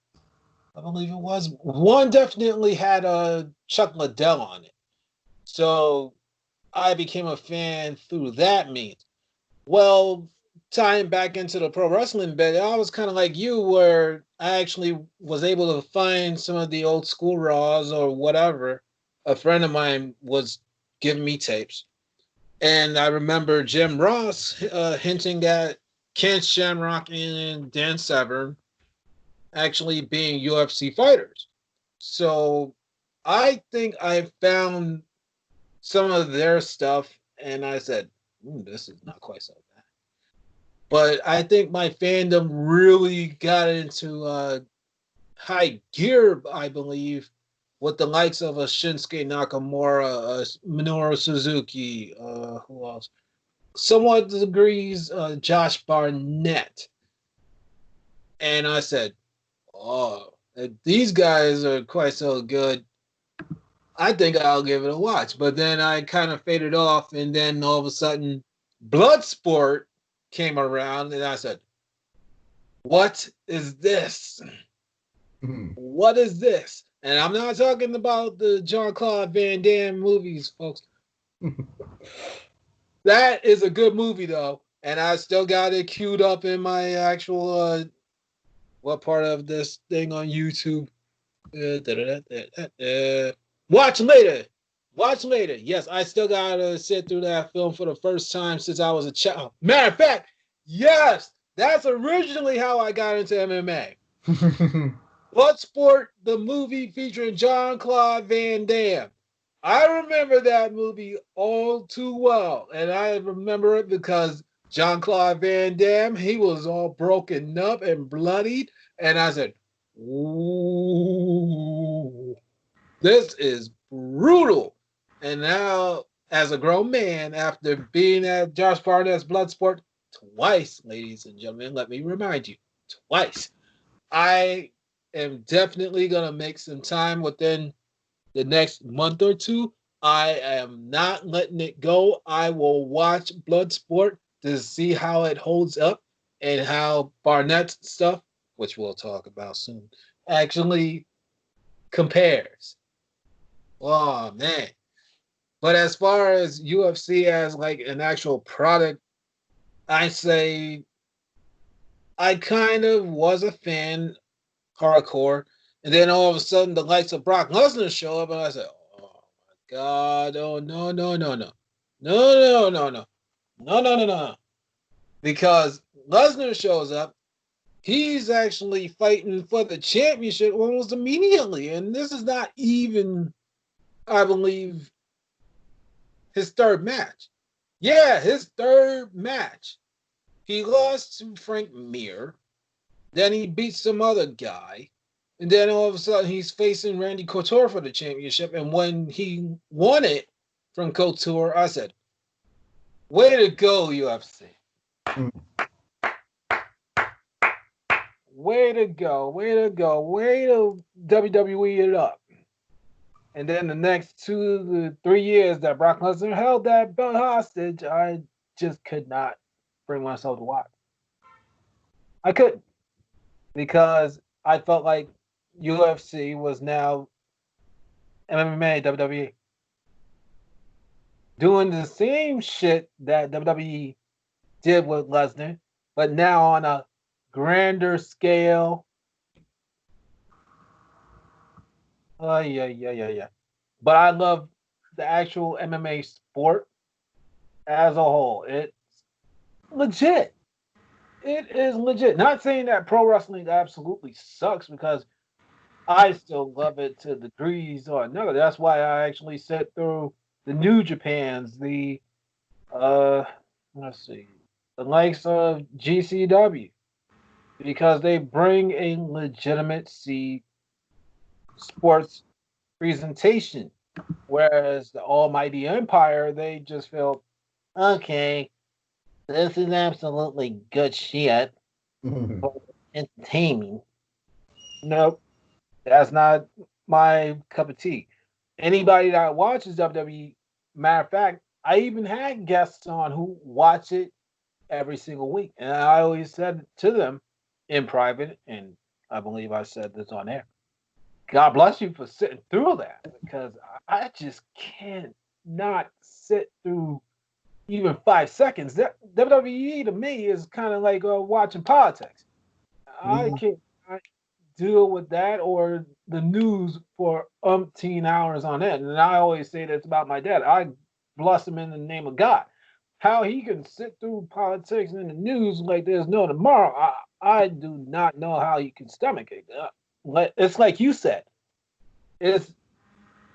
I believe it was. One definitely had a Chuck Liddell on it. So I became a fan through that means. Well, tying back into the pro wrestling bit, I was kind of like you, where I actually was able to find some of the old school Raws or whatever. A friend of mine was giving me tapes, and I remember Jim Ross hinting at Ken Shamrock and Dan Severn actually being UFC fighters. So I think I found some of their stuff, and I said, "This is not quite so bad." But I think my fandom really got into high gear, I believe, with the likes of a Shinsuke Nakamura, Minoru Suzuki, who else? somewhat agrees Josh Barnett. And I said, oh, if these guys are quite so good, I think I'll give it a watch. But then I kind of faded off, and then all of a sudden, Bloodsport came around, and I said, what is this? What is this? And I'm not talking about the Jean Claude Van Damme movies, folks. That is a good movie, though. And I still got it queued up in my actual, what part of this thing on YouTube? Watch later. Watch later. Yes, I still gotta sit through that film for the first time since I was a child. Matter of fact, yes, that's originally how I got into MMA. Bloodsport, the movie featuring John Claude Van Damme. I remember that movie all too well, and I remember it because John Claude Van Damme, he was all broken up and bloodied, and I said, "Ooh, this is brutal." And now, as a grown man, after being at Josh Barnett's Bloodsport twice, ladies and gentlemen, let me remind you, twice, I am definitely gonna make some time within the next month or two. I am not letting it go. I will watch Bloodsport to see how it holds up and how Barnett's stuff, which we'll talk about soon, actually compares. Oh man. But as far as UFC as like an actual product, I say I kind of was a fan hardcore. And then all of a sudden, the likes of Brock Lesnar show up, and I said, "Oh my God! Oh no, no, no, no, no, no, no, no, no, no, no, no!" Because Lesnar shows up, he's actually fighting for the championship almost immediately, and this is not even, I believe, his third match. Yeah, his third match. He lost to Frank Mir. Then he beats some other guy. And then all of a sudden he's facing Randy Couture for the championship. And when he won it from Couture, I said, way to go, UFC. Way to go. Way to go. Way to WWE it up. And then the next 2 to 3 years that Brock Lesnar held that belt hostage, I just could not bring myself to watch. I couldn't because I felt like UFC was now MMA, WWE, doing the same shit that WWE did with Lesnar, but now on a grander scale. Yeah, yeah, yeah, yeah. But I love the actual MMA sport as a whole. It's legit. It is legit. Not saying that pro wrestling absolutely sucks because I still love it to degrees or another. That's why I actually sit through the New Japans, the uh let's see, the likes of GCW because they bring a legitimate sports presentation. Whereas the Almighty Empire, they just feel, okay, this is absolutely good shit for entertainment. Nope, that's not my cup of tea. Anybody that watches WWE, matter of fact, I even had guests on who watch it every single week. And I always said to them in private, and I believe I said this on air, God bless you for sitting through that because I just can't not sit through even 5 seconds. That WWE to me is kind of like watching politics. I can't deal with that or the news for umpteen hours on end. And I always say that's about my dad. I bless him in the name of God. How he can sit through politics and the news like there's no tomorrow, I do not know how he can stomach it. It's like you said, it's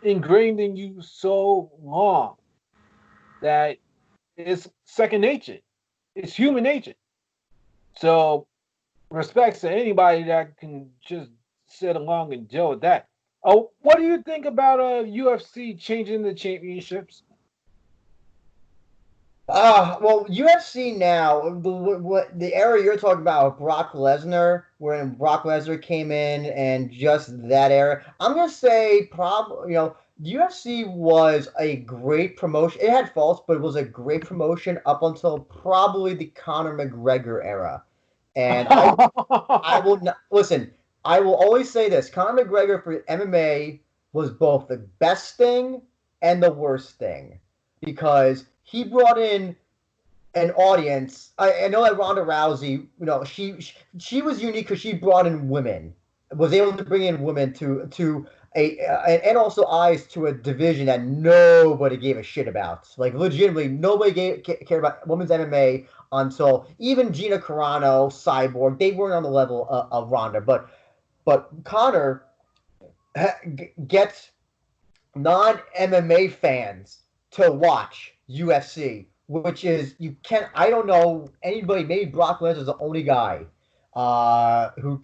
ingrained in you so long that it's second nature. It's human nature. So respects to anybody that can just sit along and deal with that. Oh, what do you think about UFC changing the championships? Well, UFC now, what the era you're talking about, Brock Lesnar, when Brock Lesnar came in and just that era, I'm gonna say probably, UFC was a great promotion. It had faults, but it was a great promotion up until probably the Conor McGregor era. And I will not listen. I will always say this: Conor McGregor for MMA was both the best thing and the worst thing because he brought in an audience. I know that Ronda Rousey, she was unique because she brought in women, was able to bring in women to a and also eyes to a division that nobody gave a shit about. Like legitimately, nobody cared about women's MMA until even Gina Carano, Cyborg. They weren't on the level of Ronda, but Connor gets non MMA fans to watch UFC, which is you can I don't know anybody. Maybe Brock Lesnar is the only guy uh, who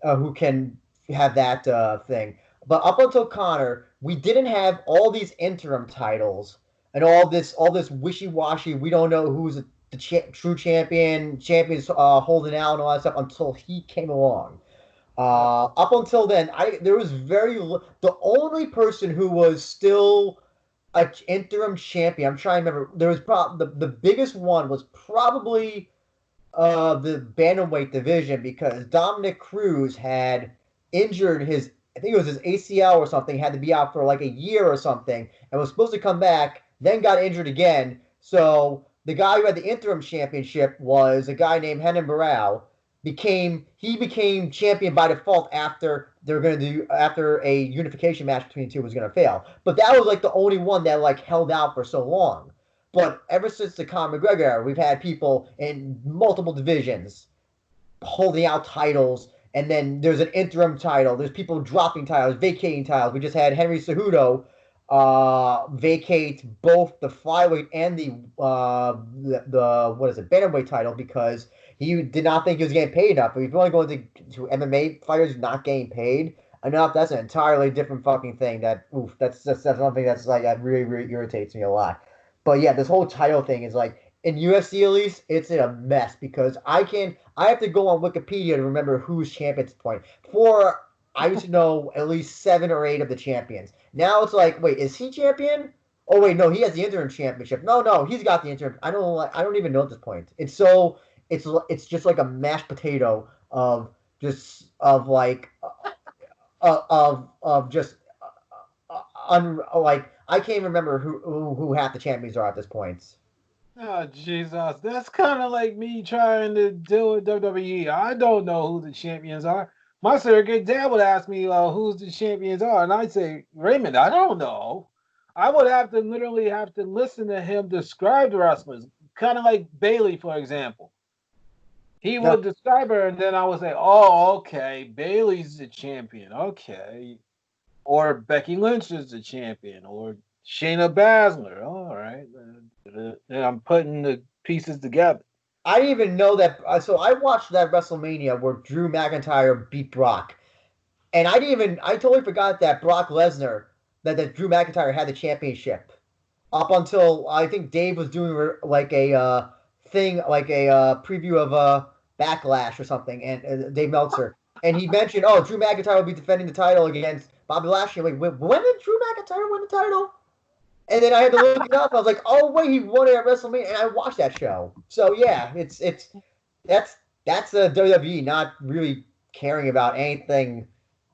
who can have that thing. But up until Connor, we didn't have all these interim titles and all this wishy washy. We don't know who's the true champions holding out and all that stuff until he came along. Up until then, there was the only person who was still a interim champion. I'm trying to remember. There was the biggest one was probably the bantamweight division because Dominic Cruz had injured his. I think it was his ACL or something. Had to be out for like a year or something, and was supposed to come back. Then got injured again. So the guy who had the interim championship was a guy named Henan Barrow. Became champion by default after they're going to do after a unification match between the two was going to fail. But that was like the only one that like held out for so long. But ever since the Conor McGregor era, we've had people in multiple divisions holding out titles, and then there's an interim title. There's people dropping titles, vacating titles. We just had Henry Cejudo vacate both the flyweight and the what is it bantamweight title because he did not think he was getting paid enough. But if you're only going to MMA fighters not getting paid enough, that's an entirely different fucking thing. That's something that's like that really irritates me a lot. But yeah, this whole title thing is like in UFC at least, it's in a mess because I have to go on Wikipedia to remember who's champion at this point. Before I used to know at least 7 or 8 of the champions. Now it's like, wait, is he champion? Oh wait, no, he has the interim championship. No, he's got the interim. I don't even know at this point. It's just like a mashed potato of just of like of just like I can't remember who half the champions are at this point. Oh Jesus, that's kind of like me trying to deal with WWE. I don't know who the champions are. My surrogate dad would ask me who's the champions are, and I'd say, Raymond, I don't know. I would have to literally have to listen to him describe the wrestlers, kind of like Bailey, for example. He No, would describe her, and then I would say, "Oh, okay, Bailey's the champion. Okay, or Becky Lynch is the champion, or Shayna Baszler. All right, and I'm putting the pieces together. I didn't even know that. So I watched that WrestleMania where Drew McIntyre beat Brock, and I totally forgot that Brock Lesnar, that Drew McIntyre had the championship up until I think Dave was doing like a thing, like a preview of Backlash or something, and Dave Meltzer, and he mentioned, oh, Drew McIntyre will be defending the title against Bobby Lashley. Like, when did Drew McIntyre win the title? And then I had to look it up. I was like, oh wait, he won it at WrestleMania, and I watched that show. So yeah, it's that's that's the WWE not really caring about anything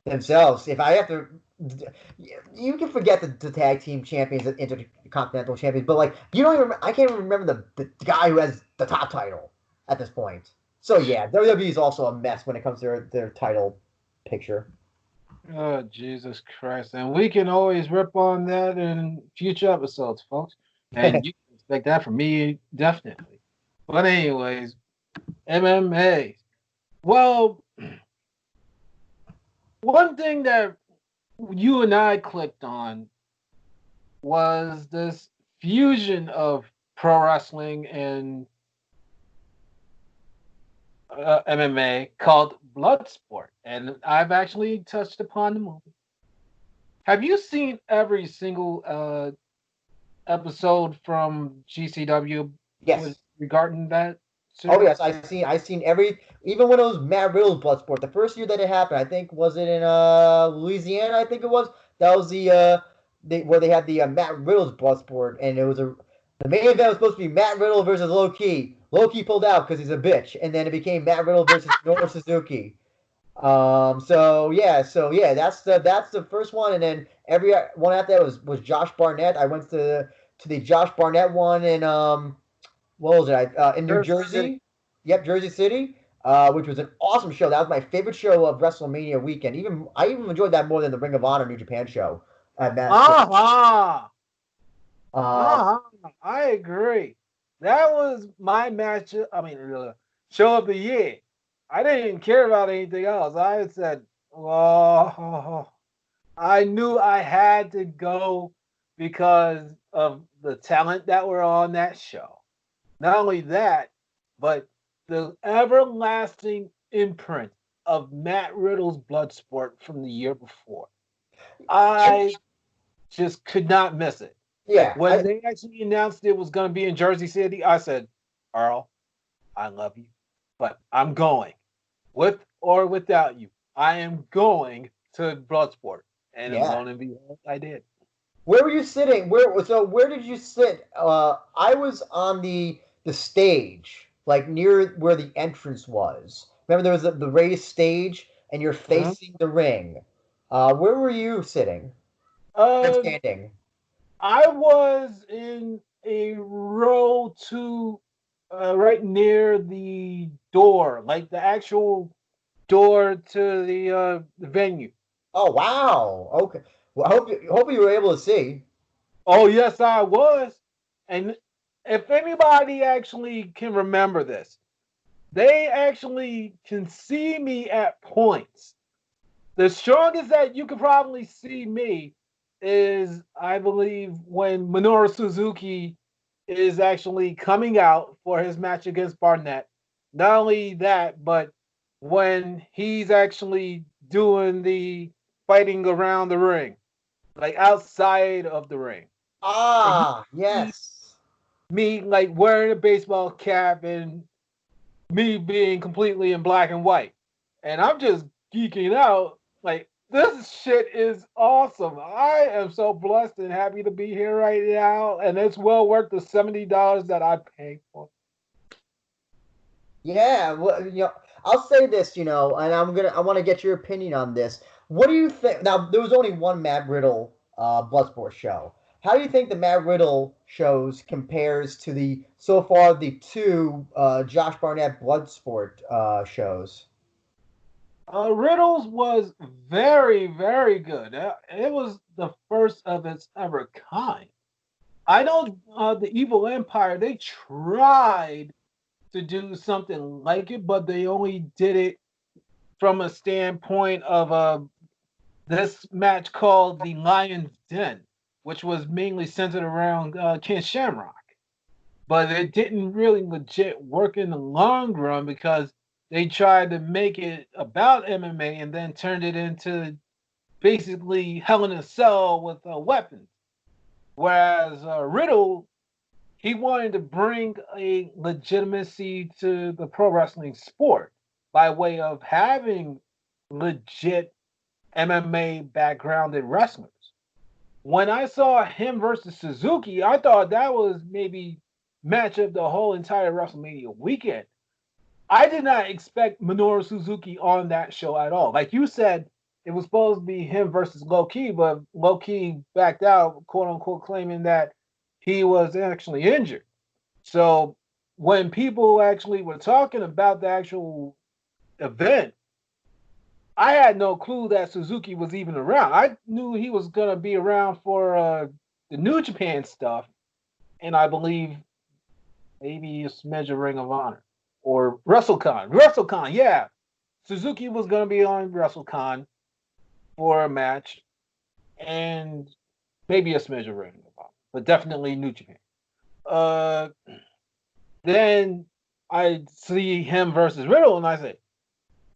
themselves. If I have to, you can forget the tag team champions and intercontinental champions, but like you don't even. I can't even remember the guy who has the top title at this point. So yeah, WWE is also a mess when it comes to their title picture. Oh Jesus Christ! And we can always rip on that in future episodes, folks. And you can expect that from me definitely. But anyways, MMA. Well, one thing that you and I clicked on was this fusion of pro wrestling and MMA called Bloodsport, and I've actually touched upon the movie. Have you seen every single episode from GCW? with Yes. regarding that Oh series? yes, I seen every, even when it was Matt Riddle's Bloodsport. The first year that it happened, I think, was it in Louisiana? I think it was. That was where they had the Matt Riddle's Bloodsport, and it was a the main event was supposed to be Matt Riddle versus Low Ki. Low Ki pulled out because he's a bitch, and then it became Matt Riddle versus Minoru Suzuki. So yeah, that's the first one, and then every one after that was Josh Barnett. I went to the Josh Barnett one in what was it? In New Jersey City. Jersey. Yep, Jersey City, which was an awesome show. That was my favorite show of WrestleMania weekend. I even enjoyed that more than the Ring of Honor New Japan show at Madison Square. Uh-huh. Uh, Uh-huh. I agree. That was my match. I mean, show of the year. I didn't care about anything else. I said, well, I knew I had to go because of the talent that were on that show. Not only that, but the everlasting imprint of Matt Riddle's Bloodsport from the year before. and I just could not miss it. Like yeah, when they actually announced it was going to be in Jersey City, I said, Earl, I love you, but I'm going with or without you. I am going to Bloodsport, and yeah. lo and behold, I did. Where were you sitting? Where did you sit? I was on the stage, like near where the entrance was. Remember, there was the raised stage, and you're Mhm. facing the ring. Where were you sitting and Uh, standing? I was in a row two, right near the door, like the actual door to the venue. Oh wow. Okay. Well, I hope you were able to see. Oh yes, I was. And if anybody actually can remember this, they actually can see me at points. The strongest that you could probably see me is, I believe, when Minoru Suzuki is actually coming out for his match against Barnett. Not only that, but when he's actually doing the fighting around the ring, like outside of the ring. And you Ah, see yes. me like wearing a baseball cap and me being completely in black and white. And I'm just geeking out. Like, this shit is awesome. I am so blessed and happy to be here right now. And it's well worth the $70 that I paid for. Yeah, well, I'll say this, and I want to get your opinion on this. What do you think? Now, there was only one Matt Riddle Bloodsport show. How do you think the Matt Riddle shows compares to the so far the two Josh Barnett Bloodsport shows? Riddles was very, very good. It was the first of its ever kind. I know the Evil Empire, they tried to do something like it, but they only did it from a standpoint of this match called the Lion's Den, which was mainly centered around Ken Shamrock. But it didn't really legit work in the long run because they tried to make it about MMA and then turned it into basically Hell in a Cell with weapons. Whereas Riddle, he wanted to bring a legitimacy to the pro wrestling sport by way of having legit MMA backgrounded wrestlers. When I saw him versus Suzuki, I thought that was maybe match of the whole entire WrestleMania weekend. I did not expect Minoru Suzuki on that show at all. Like you said, it was supposed to be him versus Low Ki, but Low Ki backed out, quote unquote, claiming that he was actually injured. So when people actually were talking about the actual event, I had no clue that Suzuki was even around. I knew he was gonna be around for the New Japan stuff, and I believe maybe a smidge of Ring of Honor or WrestleCon. WrestleCon, yeah. Suzuki was gonna be on WrestleCon for a match, and maybe a smidge of Ring of Honor, but definitely New Japan. Uh, then I see him versus Riddle, and I say,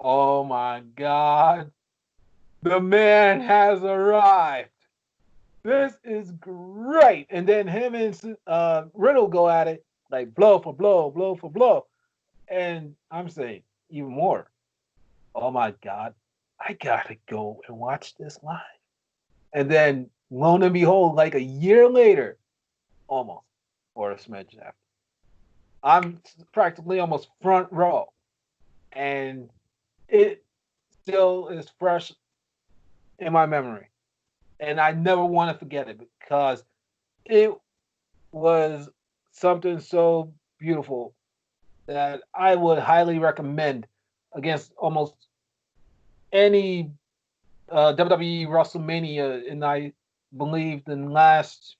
"Oh my God, the man has arrived! This is great." And then him and Riddle go at it like blow for blow, blow for blow. And I'm saying even more. Oh my God, I gotta go and watch this live. And then lo and behold, like a year later, almost, or a smidge after, I'm practically almost front row. And it still is fresh in my memory. And I never want to forget it because it was something so beautiful that I would highly recommend against almost any WWE WrestleMania, and I believe the last,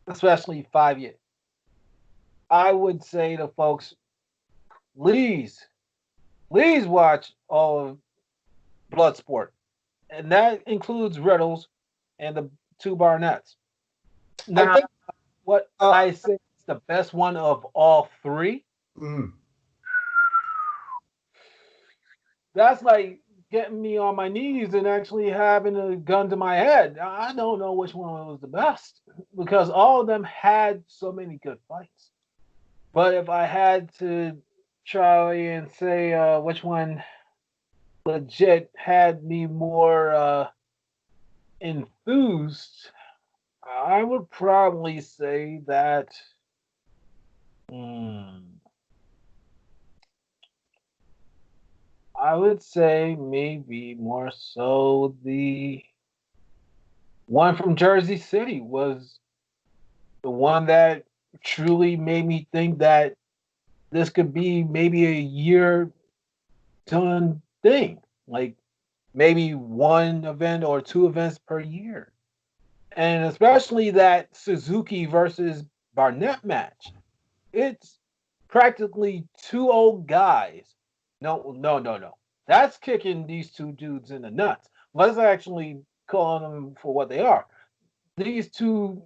especially 5 years. I would say to folks, please, please watch all of Bloodsport, and that includes Riddles and the two Barnetts. I Now, think. what Uh, I say is the best one of all three. mm, That's like getting me on my knees and actually having a gun to my head. I don't know which one was the best because all of them had so many good fights. But if I had to try and say which one legit had me more enthused, I would probably say that. Hmm, I would say maybe more so the one from Jersey City was the one that truly made me think that this could be maybe a year done thing. Like maybe one event or two events per year. And especially that Suzuki versus Barnett match. It's practically two old guys. No, no, no, no. That's kicking these two dudes in the nuts. Let's actually call them for what they are. These two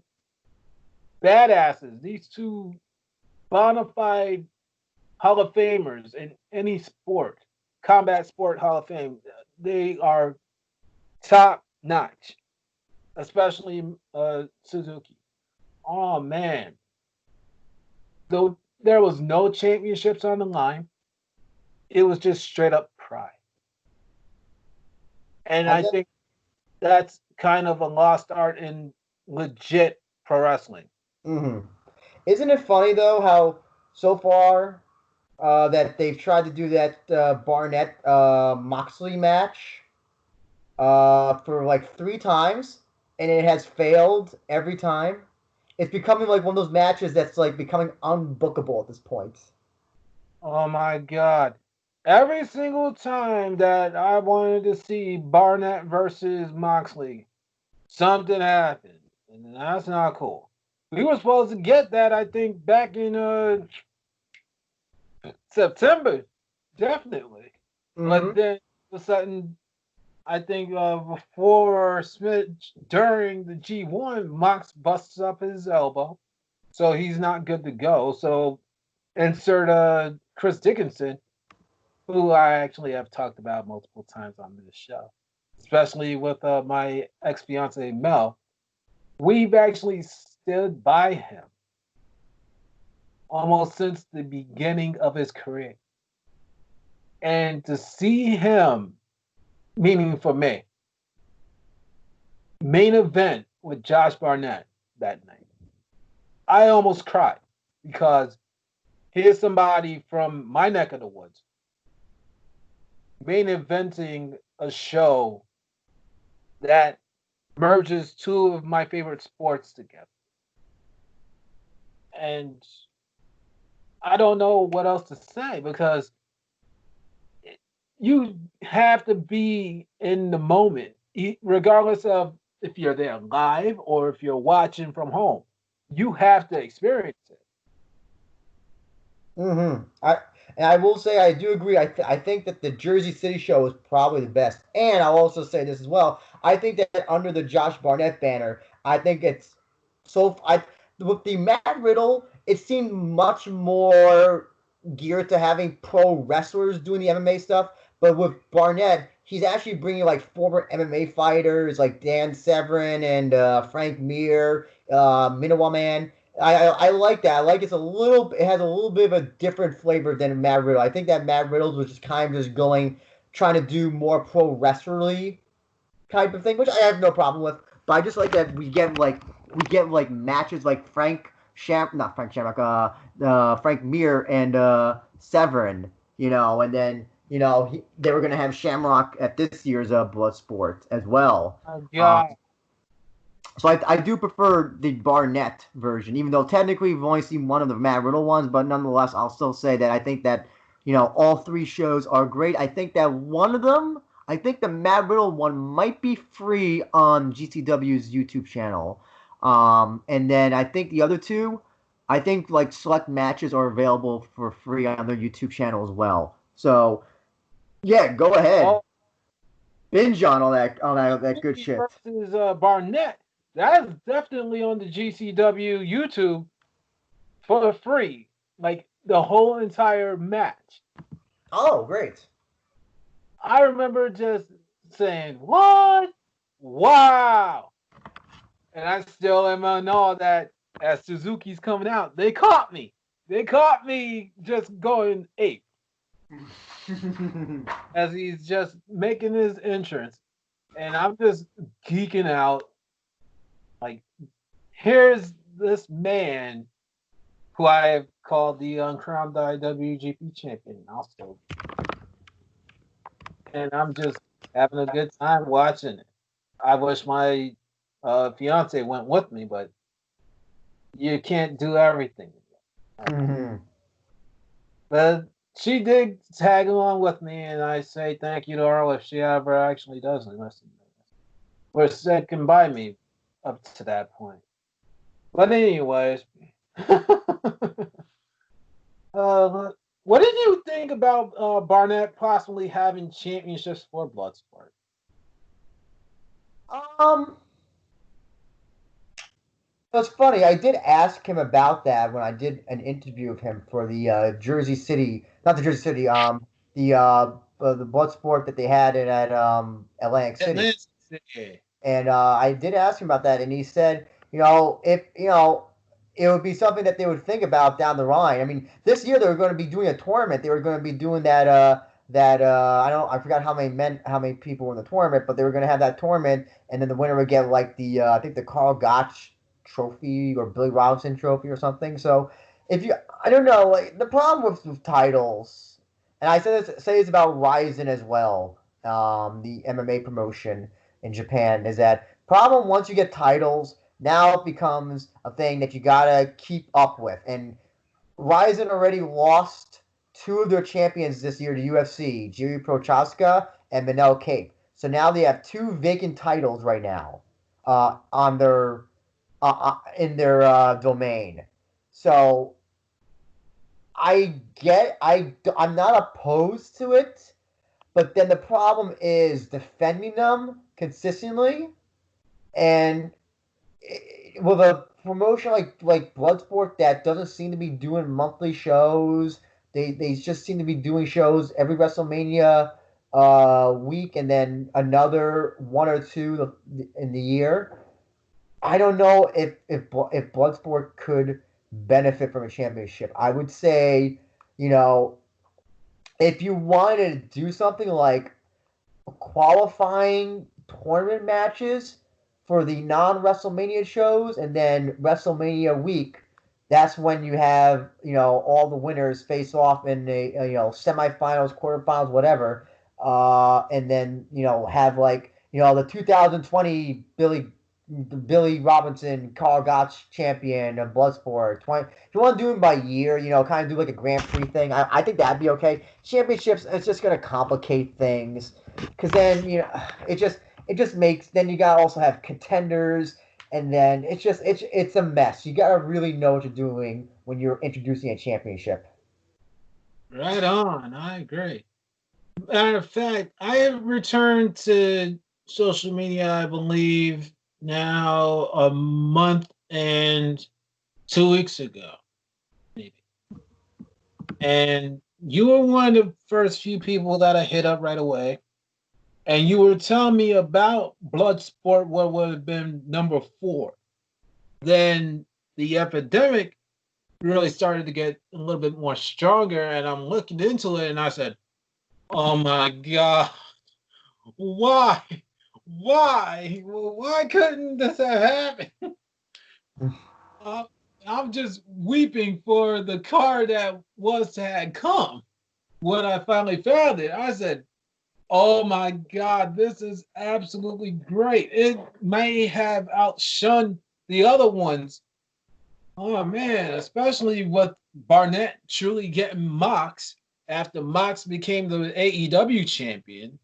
badasses, these two bona fide Hall of Famers in any sport, combat sport Hall of Fame, they are top notch, especially Suzuki. Oh man, though there was no championships on the line, it was just straight up pride, and I I guess. think that's kind of a lost art in legit pro wrestling. Hmm. Isn't it funny though how so far that they've tried to do that Barnett Moxley match for like 3 times, and it has failed every time. It's becoming like one of those matches that's like becoming unbookable at this point. Oh my god. Every single time that I wanted to see Barnett versus Moxley, something happened. And that's not cool. We were supposed to get that, I think, back in September. Definitely. But Mm-hmm. then all of a sudden, I think before Smith, during the G1, Mox busts up his elbow. So he's not good to go. So insert Chris Dickinson, who I actually have talked about multiple times on this show, especially with my ex fiance Mel. We've actually stood by him almost since the beginning of his career. And to see him, meaning for me, main event with Josh Barnett that night, I almost cried because here's somebody from my neck of the woods main eventing a show that merges two of my favorite sports together. And I don't know what else to say because you have to be in the moment, regardless of if you're there live or if you're watching from home. You have to experience it. Mm-hmm. And I will say I do agree. I think that the Jersey City show is probably the best. And I'll also say this as well. I think that under the Josh Barnett banner, I think it's so I with the Matt Riddle, it seemed much more geared to having pro wrestlers doing the MMA stuff. But with Barnett, he's actually bringing like former MMA fighters like Dan Severn and Frank Mir, Minowa Man. I like that. I like it has a little bit of a different flavor than Matt Riddle. I think that Matt Riddle's was just kind of just trying to do more pro wrestlerly type of thing, which I have no problem with. But I just like that we get matches like not Frank Shamrock, Frank Mir and Severin, and then they were gonna have Shamrock at this year's Bloodsport as well. Oh Um, God. so I do prefer the Barnett version, even though technically we've only seen one of the Matt Riddle ones, but nonetheless, I'll still say that I think that all three shows are great. I think that one of them, I think the Matt Riddle one might be free on GCW's YouTube channel, and then I think the other two, I think like select matches are available for free on their YouTube channel as well. So yeah, go ahead, Oh, binge on all that good Suzuki shit. versus Barnett. That is definitely on the GCW YouTube for free. Like the whole entire match. Oh, great. I remember just saying, "What? Wow!" And I still am on all that as Suzuki's coming out. They caught me. They caught me just going ape as he's just making his entrance, and I'm just geeking out. Like, here's this man who I have called the uncrowned IWGP champion, also, and I'm just having a good time watching it. I wish my fiance went with me, but you can't do everything. Mhm. But she did tag along with me, and I say thank you to her if she ever actually does listen. Or sticking by me up to that point. But anyways, what did you think about Barnett possibly having championships for Bloodsport? Um, it's funny. I did ask him about that when I did an interview of him for the Jersey City, not the Jersey City, the blood sport that they had at Atlantic City. Atlantic City. And I did ask him about that, and he said, if it would be something that they would think about down the line. I mean, this year they were going to be doing a tournament. They were going to be doing I forgot how many people were in the tournament, but they were going to have that tournament, and then the winner would get like the I think the Carl Gotch trophy or Billy Robinson trophy or something. So if you, I don't know, like the problem with titles, and I say this about Rizin as well, the MMA promotion in Japan is that problem once you get titles, now it becomes a thing that you gotta keep up with. And Ryzen already lost two of their champions this year to UFC, Jiri Prochaska and Manel Cape. So now they have two vacant titles right now on their in their domain. So I'm not opposed to it, but then the problem is defending them consistently and with a promotion like Bloodsport that doesn't seem to be doing monthly shows, they just seem to be doing shows every WrestleMania week and then another one or two in the year. I don't know if Bloodsport could benefit from a championship. I would say, you know, if you wanted to do something like qualifying tournament matches for the non WrestleMania shows, and then WrestleMania week. That's when you have all the winners face off in the semifinals, quarterfinals, whatever, and then have like the 2020 Billy Robinson, Carl Gotch champion of Bloodsport. 20, if you want to do them by year, kind of do like a Grand Prix thing, I think that'd be okay. Championships, it's just going to complicate things because then it just makes then you gotta also have contenders and then it's a mess. You gotta really know what you're doing when you're introducing a championship. Right on. I agree. Matter of fact, I have returned to social media, I believe, now a month and 2 weeks ago, maybe. And you were one of the first few people that I hit up right away. And you were telling me about Bloodsport, what would have been number 4. Then the epidemic really started to get a little bit more stronger, and I'm looking into it, and I said, "Oh my God, why, why couldn't this have happened?" Uh, I'm just weeping for the car that was to have come. When I finally found it, I said, "Oh my God, this is absolutely great. It may have outshunned the other ones." Oh man, especially with Barnett truly getting Mox after Mox became the AEW champion.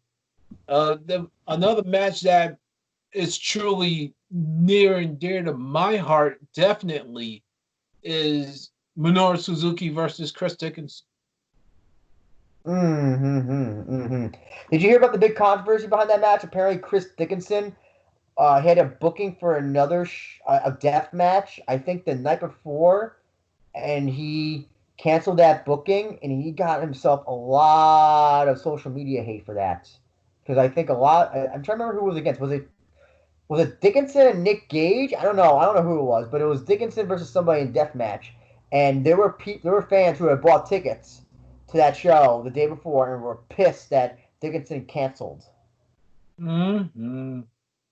Another match that is truly near and dear to my heart, definitely, is Minoru Suzuki versus Chris Dickinson. Did you hear about the big controversy behind that match? Apparently, Chris Dickinson had a booking for another a death match. I think the night before, and he canceled that booking, and he got himself a lot of social media hate for that. Because I think a lot. I'm trying to remember who it was against. Was it Dickinson and Nick Gage? I don't know. I don't know who it was, but it was Dickinson versus somebody in death match, and there were fans who had bought tickets to that show the day before and were pissed that Dickinson canceled. Mm-hmm.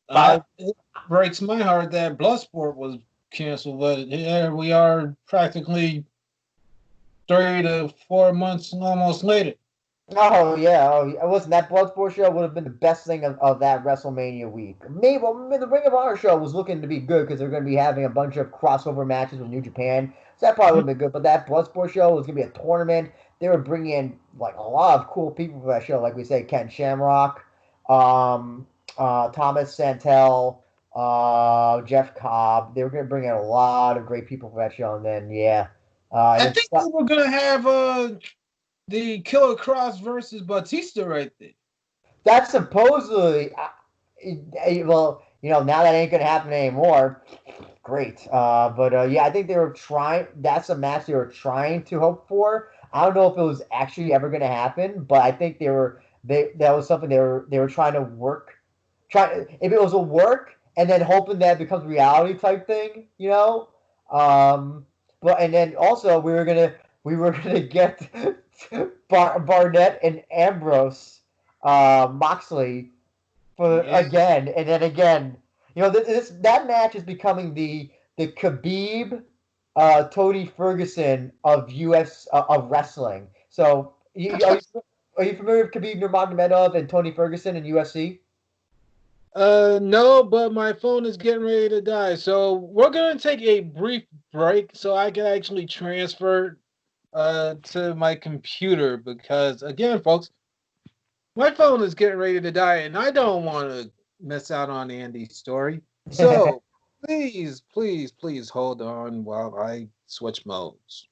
But It breaks my heart that Bloodsport was canceled, but here we are practically 3 to 4 months almost later. oh yeah, listen, that Bloodsport show would have been the best thing of that WrestleMania week. Maybe well, the Ring of Honor show was looking to be good because they're going to be having a bunch of crossover matches with New Japan, so that probably would have been good. But that Bloodsport show was going to be a tournament. They were bringing in like a lot of cool people for that show, like we say, Ken Shamrock, um, Thomas Santel, Jeff Cobb. They were going to bring in a lot of great people for that show, and then yeah, and I then think they were gonna have the Killer Cross versus Batista right there. that's supposedly, well, now that ain't gonna happen anymore. Great, but yeah, I think they were trying. That's a match they were trying to hope for. I don't know if it was actually ever gonna happen, but I think that was something they were trying to work. Try if it was a work and then hoping that it becomes reality type thing. Um, but and then also we were gonna get Barnett and Ambrose Moxley for Yeah. again and then again. That match is becoming the Khabib Tony Ferguson of of wrestling. So are you familiar with Khabib Nurmagomedov and Tony Ferguson in UFC? No, but my phone is getting ready to die. So we're gonna take a brief break so I can actually transfer to my computer because again, folks, my phone is getting ready to die and I don't want to miss out on Andy's story. So please, please, please hold on while I switch modes.